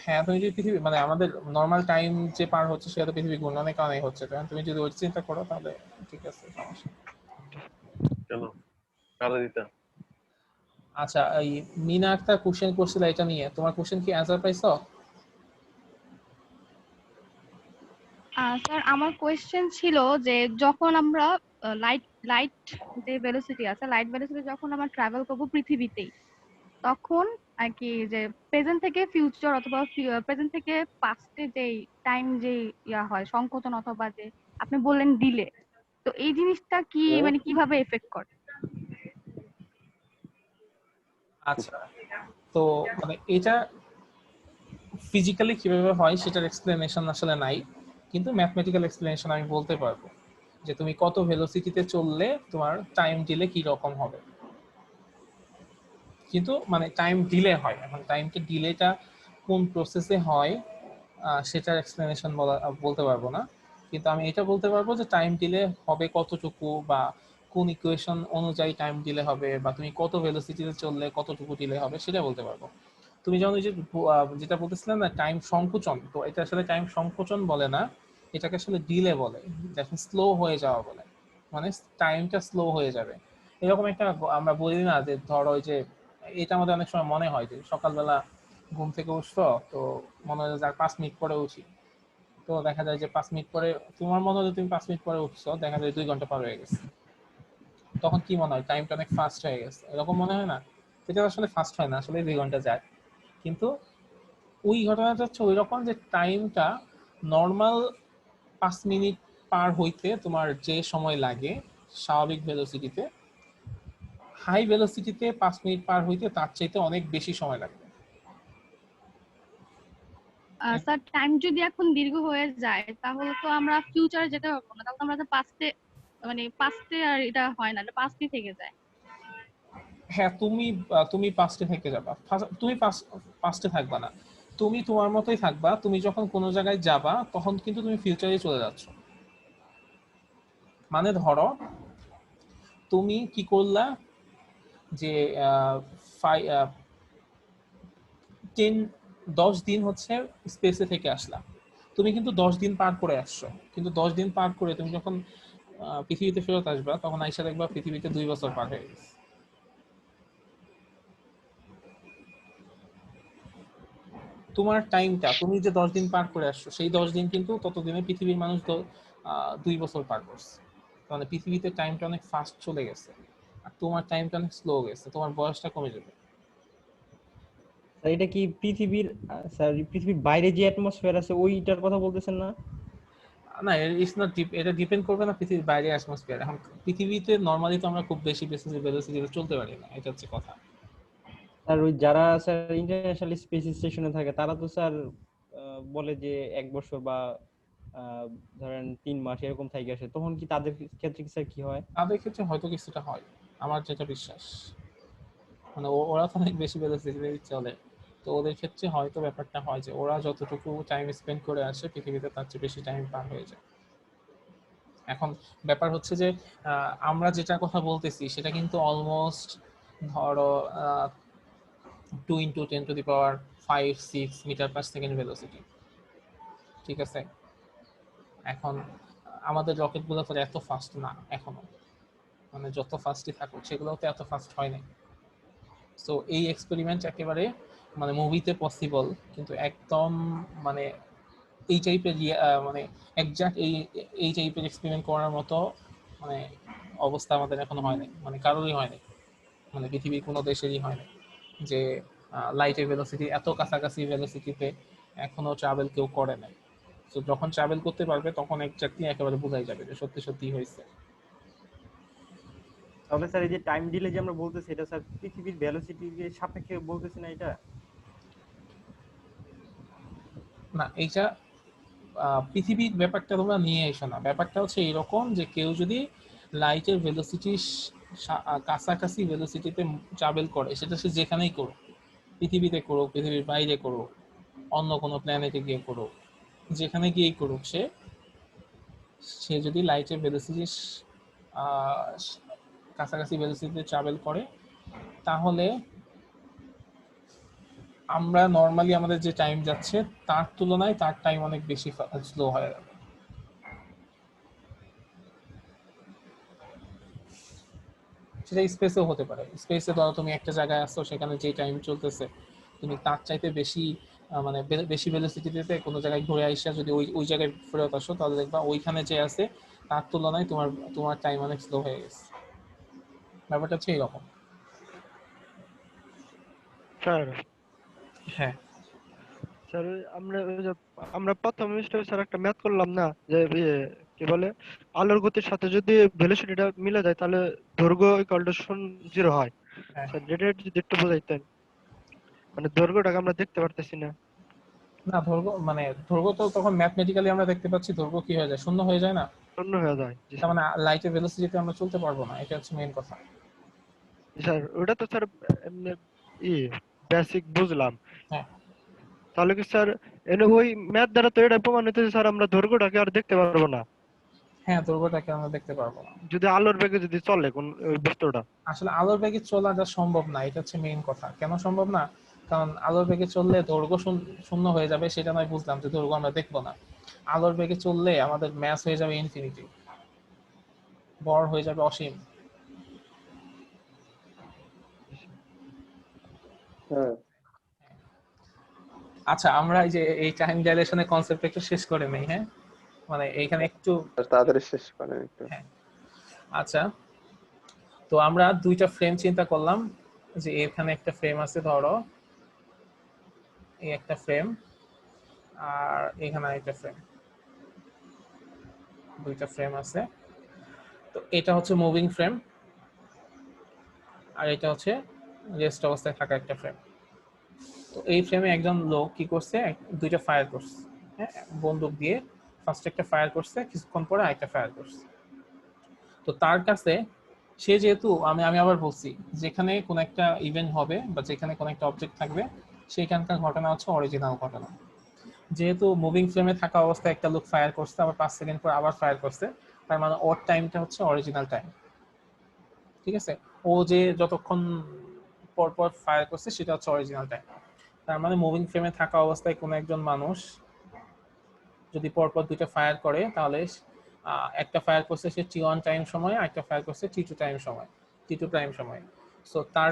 হ্যাঁ তুমি যদি পৃথিবী মানে আমাদের নর্মাল টাইম যে পার হচ্ছে সেটা তো পৃথিবী ঘূর্ণনের কারণেই হচ্ছে, তখন তুমি যদি ওই চিন্তা করো তাহলে ঠিক আছে, সমস্যা নেই। কেন কারা দিতা? আচ্ছা, এই মিনা একটা কোশ্চেন করছিল এটা নিয়ে, তোমার কোশ্চেন কি অ্যান্সার পাইছো? স্যার আমার কোয়েশ্চেন ছিল যে যখন আমরা লাইট লাইট যে ভেলোসিটি আছে, লাইট ভেলোসিটি যখন আমরা ট্রাভেল করব পৃথিবীতেই, তখন আর কি যে প্রেজেন্ট থেকে ফিউচার অথবা প্রেজেন্ট থেকে পাস্টে যে টাইম যে হয় সংকোচন অথবা যে আপনি বললেন ডিলে, তো এই জিনিসটা কি মানে কিভাবে এফেক্ট করে? আচ্ছা, তো মানে এটা ফিজিক্যালি কিভাবে হয় সেটার এক্সপ্লেনেশন আসলে নাই, কিন্তু ম্যাথমেটিক্যাল এক্সপ্লেনেশন আমি বলতে পারবো যে তুমি কত ভেলোসিটিতে চললে তোমার টাইম ডিলে কি রকম হবে। কিন্তু মানে টাইম ডিলে হয়, এখন টাইমকে ডিলেটা কোন প্রসেসে হয় সেটার এক্সপ্লেনেশন বলতে পারবো না, কিন্তু আমি এটা বলতে পারবো যে টাইম ডিলে হবে কতটুকু বা কোন ইকুয়েশন অনুযায়ী টাইম ডিলে হবে বা তুমি কত ভেলোসিটিতে চললে কতটুকু ডিলে হবে সেটা বলতে পারবো। তুমি যেমন ওই যে যেটা বলতেছিলাম না টাইম সংকোচন, তো এটা আসলে টাইম সংকোচন বলে না, এটাকে আসলে ডিলে বলে, যখন স্লো হয়ে যাওয়া বলে, মানে টাইমটা স্লো হয়ে যাবে। এরকম একটা আমরা বলি না যে ধরো ওই যে এটা আমাদের অনেক সময় মনে হয় যে সকালবেলা ঘুম থেকে উঠছো, তো মনে হয় যে আর 5 মিনিট পরে উঠি, তো দেখা যায় যে 5 মিনিট পরে তোমার মনে হয় যে তুমি 5 মিনিট পরে উঠছো, দেখা যায় 2 ঘন্টা পার হয়ে গেছে, তখন কি মনে হয় টাইমটা অনেক ফাস্ট হয়ে গেছে, এরকম মনে হয় না? এটা আসলে ফাস্ট হয় না, আসলে 2 ঘন্টা যায়, কিন্তু ওই ঘটনাটা হচ্ছে ওই রকম যে টাইমটা নর্মাল 5 মিনিট পার হইতে তোমার যে সময় লাগে স্বাভাবিক ভেলোসিটিতে, হাই ভেলোসিটিতে 5 মিনিট পার হইতে তার চাইতে অনেক বেশি সময় লাগবে। স্যার টাইম যদি এখন দীর্ঘ হয়ে যায় তাহলে তো আমরা ফিউচারে যেতে পারবো না, তাহলে আমরা তো পাস্টে মানে পাস্টে আর এটা হয় না, পাস্টই থেকে যায়। হ্যাঁ, তুমি পাস্টে থেকে যাবা, তুমি পাস্টে থাকবা না, তুমি তোমার মতোই থাকবা। তুমি যখন কোনো জায়গায় যাবা তখন কিন্তু তুমি ফিউচারে চলে যাচ্ছ। মানে ধরো তুমি কি করলা যে 10 দিন হচ্ছে স্পেসে থেকে আসলা, তুমি কিন্তু 10 দিন পার করে আসছো, কিন্তু 10 দিন পার করে তুমি যখন পৃথিবীতে ফেরত আসবা তখন আইসা দেখবা পৃথিবীতে 2 বছর পার হয়ে গেছে। তোমার টাইমটা, তুমি যে 10 দিন পার করে আসছো সেই 10 দিন কিন্তু ততদিনে পৃথিবীর মানুষ তো 2 বছর পার করছে। মানে পৃথিবীতে টাইমটা অনেক ফাস্ট চলে গেছে, আর তোমার টাইমটা অনেক স্লো গেছে, তোমার বয়সটা কমে যাবে। স্যার এটা কি পৃথিবীর স্যার পৃথিবীর বাইরে যে অ্যাটমসফিয়ার আছে ওইটার কথা বলতেছেন না? না, ইটস নট ডিপ, এটা ডিপেন্ড করবে না পৃথিবীর বাইরে অ্যাটমসফিয়ার। এখন পৃথিবীতে নরমালি তো আমরা খুব বেশি ভেলোসিটিতে চলতে পারি না, এটা হচ্ছে কথা। আর ওই যারা স্যার ইন্টারন্যাশনাল স্পেস স্টেশনে থাকে তারা তো স্যার বলে যে 1 বছর বা ধরেন 3 মাস এরকম থেকে আসে, তখন কি তাদের ক্ষেত্রে কি স্যার কি হয়? তাদের ক্ষেত্রে হয়তো কিছুটা হয়, আমার যেটা বিশ্বাস। মানে ওরা তো অনেক বেশি ভেলোসিটিতে চলে, তো ওদের ক্ষেত্রে হয়তো ব্যাপারটা হয় যে ওরা যতটুকু টাইম স্পেন্ড করে আসে পৃথিবীতে তার চেয়ে বেশি টাইম পার হয়ে যায়। এখন ব্যাপার হচ্ছে যে আমরা যেটা কথা বলতেছি সেটা কিন্তু অলমোস্ট ধরো 2 × 10⁵ মিটার পার সেকেন্ড ভেলোসিটি, ঠিক আছে? এখন আমাদের রকেটগুলো তো এত ফাস্ট না এখনো, মানে যত ফাস্টই থাকুক সেগুলো তো এত ফাস্ট হয় নাই। সো এই এক্সপেরিমেন্ট একেবারে মানে মুভিতে পসিবল, কিন্তু একদম মানে এই টাইপের মানে একজাক্ট এই টাইপের এক্সপেরিমেন্ট করার মতো মানে অবস্থা আমাদের এখনো হয় নাই, মানে কারোরই হয় নাই, মানে পৃথিবীর কোনো দেশেরই হয় নাই যে লাইটের ভেলোসিটি এত কাছাকাছি ভেলোসিটিতে এখনো ট্রাভেল কেউ করে নাই। তো যখন ট্রাভেল করতে পারবে তখন এক্স্যাক্টলি একেবারে বোঝাই যাবে যে সত্যি সত্যি হয়েছে। তাহলে স্যার এই যে টাইম ডিলে যে আমরা বলতেছি এটা স্যার পৃথিবীর ভেলোসিটির সাপেক্ষে বলতেছি না এটা? না, এইটা পৃথিবীর ব্যাপারটা তোমরা নিয়ে এসো না। ব্যাপারটা হচ্ছে এরকম যে কেউ যদি লাইটের ভেলোসিটির কাছাকাছি ভেলোসিটিতে ট্রাভেল করে, সেটা সে যেখানেই করুক, পৃথিবীতে করুক, পৃথিবীর বাইরে করুক, অন্য কোনো প্ল্যানেটে গিয়ে করুক, যেখানে গিয়েই করুক, সে যদি লাইটের ভেলোসিটির কাছাকাছি ভেলোসিটিতে ট্রাভেল করে তাহলে আমরা নর্মালি আমাদের যে টাইম যাচ্ছে তার তুলনায় তার টাইম অনেক বেশি স্লো হয়ে যাবে। সেটা স্পেসেও হতে পারে। স্পেসে ধরো তুমি একটা জায়গায় আসছো, সেখানে যে টাইম চলতেছে তুমি তার চাইতে বেশি মানে বেশি ভেলোসিটিতে কোনো জায়গায় ঘুরে আইসা যদি ওই ওই জায়গায় ফেরত আসো, তাহলে দেখবা ওইখানে যে আছে তার তুলনায় তোমার টাইম অনেক স্লো হয়ে গেছে। ব্যাপারটা হচ্ছে এইরকম। স্যার হ্যাঁ স্যার আমরা প্রথম সেমিস্টারে স্যার একটা ম্যাথ করলাম না, যে কি বলে আলোর গতির সাথে যদি ভেলোসিটিটা মিলে যায় তাহলে দৈর্ঘ্য ইকুয়াল টু 0 হয়। হ্যাঁ। স্যার যেটা যদি একটু বোঝাইতেন, মানে দৈর্ঘ্যটাকে আমরা দেখতে পারতেছি না। না, দৈর্ঘ্য তো তখন ম্যাথমেটিক্যালি আমরা দেখতে পাচ্ছি দৈর্ঘ্য কি হয়ে যায়, শূন্য হয়ে যায় না? শূন্য হয়ে যায়। জি তার মানে লাইটের ভেলোসিটিতে আমরা চলতে পারবো না, এটা হচ্ছে মেইন কথা। স্যার ওটা তো স্যার এমনি বেসিক বুঝলাম। হ্যাঁ, তাহলে কি স্যার ওই ম্যাথ দ্বারা তো এটা প্রমাণ হইতেছে স্যার আমরা দৈর্ঘ্যটাকে আর দেখতে পারবো না হ্যাঁ, দৈর্ঘ্যটাকে আমরা দেখতে পারবো না যদি আলোর বেগে যদি চলে কোন ওই বস্তুটা। আসলে আলোর বেগে চলাটা সম্ভব না, এটা হচ্ছে মেইন কথা। কেন সম্ভব না? কারণ আলোর বেগে চললে দৈর্ঘ্য শূন্য হয়ে যাবে, সেটা নয় বুঝলাম যে দৈর্ঘ্য আমরা দেখবো না। আলোর বেগে চললে আমাদের ম্যাস হয়ে যাবে ইনফিনিটি, ভর হয়ে যাবে অসীম। হ্যাঁ আচ্ছা, আমরা এই যে এই টাইম ডাইলেশনের কনসেপ্ট একটু শেষ করে নেই। হ্যাঁ, মানে এইখানে একটু তাড়াতাড়ি শেষ করেন একটু। হ্যাঁ, আচ্ছা, তো আমরা দুইটা ফ্রেম চিন্তা করলাম, যে এখানে একটা ফ্রেম আছে, ধরো এই একটা ফ্রেম, আর এখানে একটা ফ্রেম, দুইটা ফ্রেম আছে। তো এটা হচ্ছে মুভিং ফ্রেম, আর এটা হচ্ছে রেস্ট অবস্থায় থাকা একটা ফ্রেম। তো এই ফ্রেমে একজন লোক কি করছে, দুইটা ফায়ার করছে। হ্যাঁ, বন্দুক দিয়ে ফার্স্ট একটা ফায়ার করছে, কিছুক্ষণ পরে আরেকটা ফায়ার করছে। তো তার কাছে সে যেহেতু আমি আবার বলছি, যেখানে কোন একটা ইভেন্ট হবে বা যেখানে কোন একটা অবজেক্ট থাকবে সেইখানকার ঘটনা হচ্ছে অরিজিনাল ঘটনা। যেহেতু মুভিং ফ্রেমে থাকা অবস্থায় একটা লোক ফায়ার করছে, আবার 5 সেকেন্ড পর আবার ফায়ার করছে, তার মানে ওর টাইমটা হচ্ছে অরিজিনাল টাইম। ঠিক আছে, ও যে যতক্ষণ পর পর ফায়ার করছে সেটা হচ্ছে অরিজিনাল টাইম। তার মানে মুভিং ফ্রেমে থাকা অবস্থায় কোনো একজন মানুষ যদি পরপর দুইটা ফায়ার করে, তাহলে একটা ফায়ার করছে সে T1 টাইম সময়, আর একটা ফায়ার করছে T2 টাইম সময়, T2 টাইম সময়। সো তার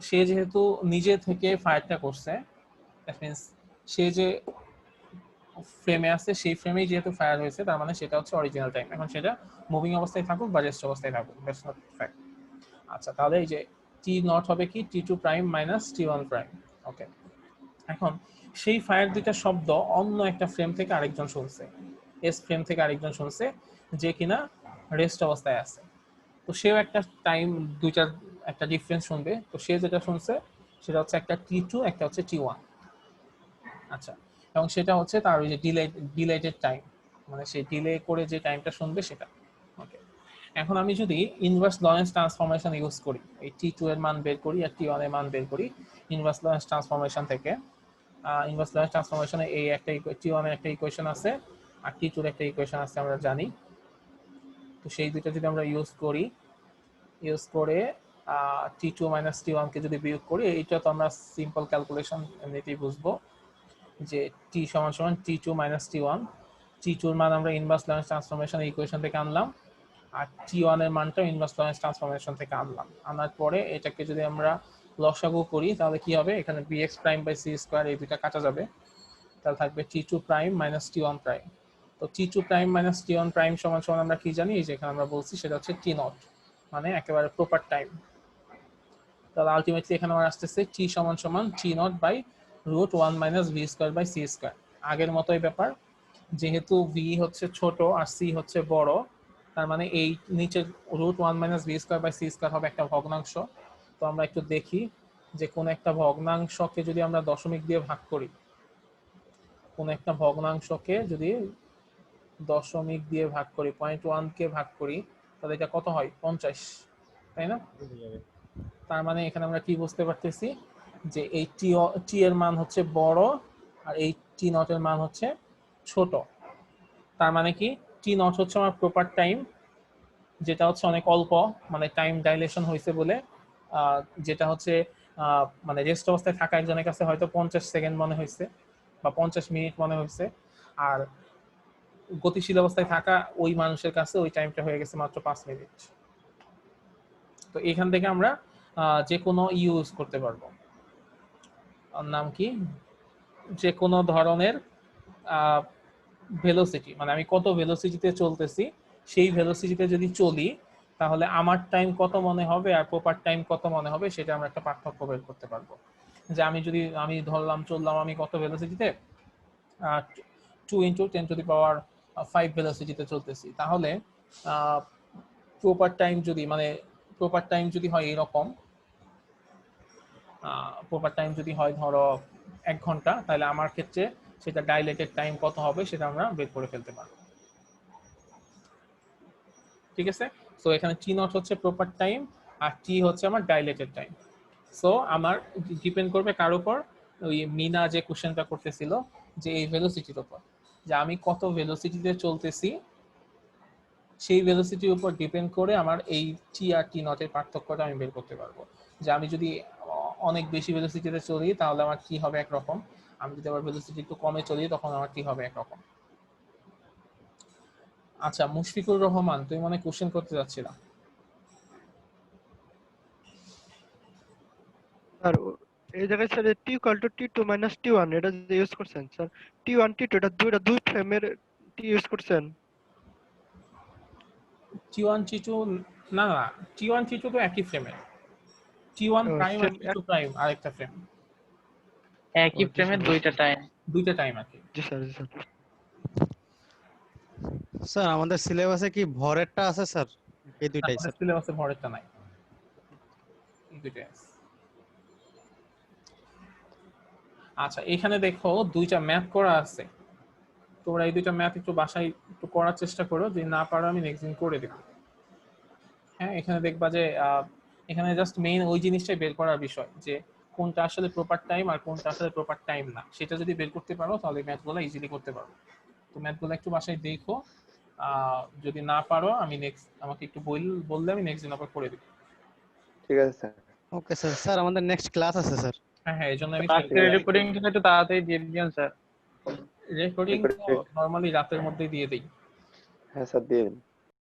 সে যেহেতু নিজে থেকে ফায়ারটা করছে, দ্যাট মিন্স সে যে ফ্রেমে আছে সেই ফ্রেমেই যেহেতু ফায়ার হয়েছে, তার মানে সেটা হচ্ছে অরিজিনাল টাইম। এখন সেটা মুভিং অবস্থায় থাকুক বা রেস্ট অবস্থায় থাকুক, দ্যাটস নট ফ্যাক্ট। আচ্ছা, তাহলে এই যে T0 হবে কি T2 prime minus T1 prime. ওকে, এখন সেই ফায়ার দুইটা শব্দ অন্য একটা ফ্রেম থেকে আরেকজন শুনছে, এস ফ্রেম থেকে আরেকজন শুনছে, যে কিনা রেস্ট অবস্থায় আছে। তো সেও একটা টাইম, দুইটার একটা ডিফারেন্স শুনবে। তো সে যেটা শুনছে সেটা হচ্ছে একটা T2, একটা হচ্ছে T1। আচ্ছা, এবং সেটা হচ্ছে তার ওই যে ডিলেটেড টাইম, মানে সে ডিলে করে যে টাইমটা শুনবে সেটা। ওকে, এখন আমি যদি ইনভার্স লরেন্স ট্রান্সফরমেশন ইউজ করি, এই T2 এর মান বের করি আর T1 এর মান বের করি ইনভার্স লরেন্স ট্রান্সফরমেশন থেকে। ইনভার্স লরেন্স ট্রান্সফরমেশনে এই একটা T1 এর একটা ইকুয়েশন আছে আর T2 এর একটা ইকুয়েশন আছে, আমরা জানি। তো সেই দুটো যদি আমরা ইউজ করে T2 মাইনাস T1 কে যদি বিয়োগ করি, এইটা তো আমরা সিম্পল ক্যালকুলেশন এমনিতেই বুঝবো যে T সমান সমান T2 মাইনাস T1। T2 এর মান আমরা ইনভার্স লরেন্স ট্রান্সফরমেশন ইকুয়েশন থেকে আনলাম, আর T1 এর মানটা ইনভার্স লরেন্স ট্রান্সফরমেশন থেকে আনলাম। আনার পরে এটাকে যদি আমরা লসাগু করি তাহলে কি হবে, এখানে bx prime by c square এই দুটো কাটা যাবে, তাহলে থাকবে T2 prime minus T1 prime. তো T2 prime minus T1 prime সমান সমান আমরা কি জানি, এই যে এখানে আমরা বলছি সেটা হচ্ছে T0, মানে একেবারে প্রপার টাইম। তাহলে আলটিমেটলি এখানে আমার আসতেছে T সমান সমান T0 by √1 minus v square by c square. আগের মতোই ব্যাপার, যেহেতু v হচ্ছে ছোট আর c হচ্ছে বড়, তার মানে এই নিচের √1 minus v square by c square হবে একটা ভগ্নাংশ। তো আমরা একটু দেখি যে কোন একটা ভগ্নাংশকে যদি আমরা দশমিক দিয়ে ভাগ করি, কোন একটা ভগ্নাংশকে যদি দশমিক দিয়ে ভাগ করি, 0.1 কে ভাগ করি, তাহলে এটা কত হয়, 50, তাই না? তার মানে এখানে আমরা কি বুঝতে পারতেছি যে এই T এর মান হচ্ছে বড় আর এই T0 এর মান হচ্ছে ছোট। তার মানে কি T0 হচ্ছে আমার প্রপার টাইম, যেটা হচ্ছে অনেক অল্প, মানে টাইম ডাইলেশন হয়েছে বলে, যেটা হচ্ছে মানে রেস্ট অবস্থায় থাকা একজনের কাছে হয়তো 50 সেকেন্ড মনে হয়েছে বা 50 মিনিট মনে হয়েছে, আর গতিশীল অবস্থায় থাকা ওই মানুষের কাছে ওই টাইমটা হয়ে গেছে মাত্র 5 মিনিট। তো এখান থেকে আমরা যে কোনো ইউজ করতে পারবো, নাম কি, যে কোনো ধরনের ভেলোসিটি, মানে আমি কত ভেলোসিটিতে চলতেছি, সেই ভেলোসিটিতে যদি চলি তাহলে আমার টাইম কত মনে হবে আর প্রপার টাইম কত মনে হবে, সেটা আমরা একটা পার্থক্য বের করতে পারবো। যে আমি ধরলাম চললাম আমি কত ভেলোসিটিতে, 2 × 10⁵ ভেলোসিটিতে চলতেছি, তাহলে প্রপার টাইম যদি হয় এরকম, প্রপার টাইম যদি হয় ধরো 1 ঘন্টা, তাহলে আমার ক্ষেত্রে সেটা ডাইলেটেড টাইম কত হবে সেটা আমরা বের করে ফেলতে পারবো। ঠিক আছে, সো এখানে T0 হচ্ছে প্রপার টাইম আর T হচ্ছে আমার ডাইলেটেড টাইম। সো আমার ডিপেন্ড করবে কার উপর, ওই মিনা যে কোশ্চেনটা করতেছিল যে এই ভেলোসিটির উপর, যে আমি কত ভেলোসিটিতে চলতেছি সেই ভেলোসিটির উপর ডিপেন্ড করে আমার এই T আর T0 এর পার্থক্যটা আমি বের করতে পারবো। যে আমি যদি অনেক বেশি ভেলোসিটিতে চলি তাহলে আমার T হবে একরকম, আমি যদি আবার ভেলোসিটি একটু কমে চলি তখন আমার T হবে একরকম। আচ্ছা, মুশফিকুর রহমান, তুই মনে কোশ্চেন করতে যাচ্ছিলা? স্যার এই জায়গায় স্যার T = T2 - T1 এটা যে ইউজ করছেন স্যার, T1 T2 এটা দুই ফ্রেমের T ইউজ করছেন। T1 T2 না, T1 T2 তো একই ফ্রেমের, T1 প্রাইম আর T2 প্রাইম আরেকটা ফ্রেম, একই ফ্রেমের দুইটা টাইম আছে। জি স্যার, জি স্যার। স্যার আমাদের সিলেবাসে কি ভরেরটা আছে স্যার? এই দুইটাই স্যার। সিলেবাসে ভরেরটা নাই, এই দুইটাই আছে। আচ্ছা, এখানে দেখো দুইটা ম্যাথ করা আছে, তোমরা এই দুইটা ম্যাথ একটু বাসায় একটু করার চেষ্টা করো, যদি না পারো আমি নেক্সট দিন করে দেব। হ্যাঁ, এখানে দেখবা যে এখানে জাস্ট মেইন ওই জিনিসটাই বের করার বিষয় যে কোনটা আসলে প্রপার টাইম আর কোনটা আসলে প্রপার টাইম না, সেটা যদি বের করতে পারো তাহলে ম্যাথগুলো ইজিলি করতে পারো। তো ম্যাথগুলো একটু বাসায় দেখো, যদি না পারো আমি নেক্সট আমাকে একটু বললে আমি নেক্সট দিন আবার করে দিব। ঠিক আছে স্যার। Okay sir. স্যার আমাদের নেক্সট ক্লাস আছে স্যার। হ্যাঁ হ্যাঁ, এই জন্য আমি আজকের রেকর্ডিংটা একটু তাড়াতাড়ি দিয়ে দিন স্যার। রেকর্ডিং নরমালি রাতের মধ্যে দিয়ে দিই। হ্যাঁ স্যার দিয়ে দিন।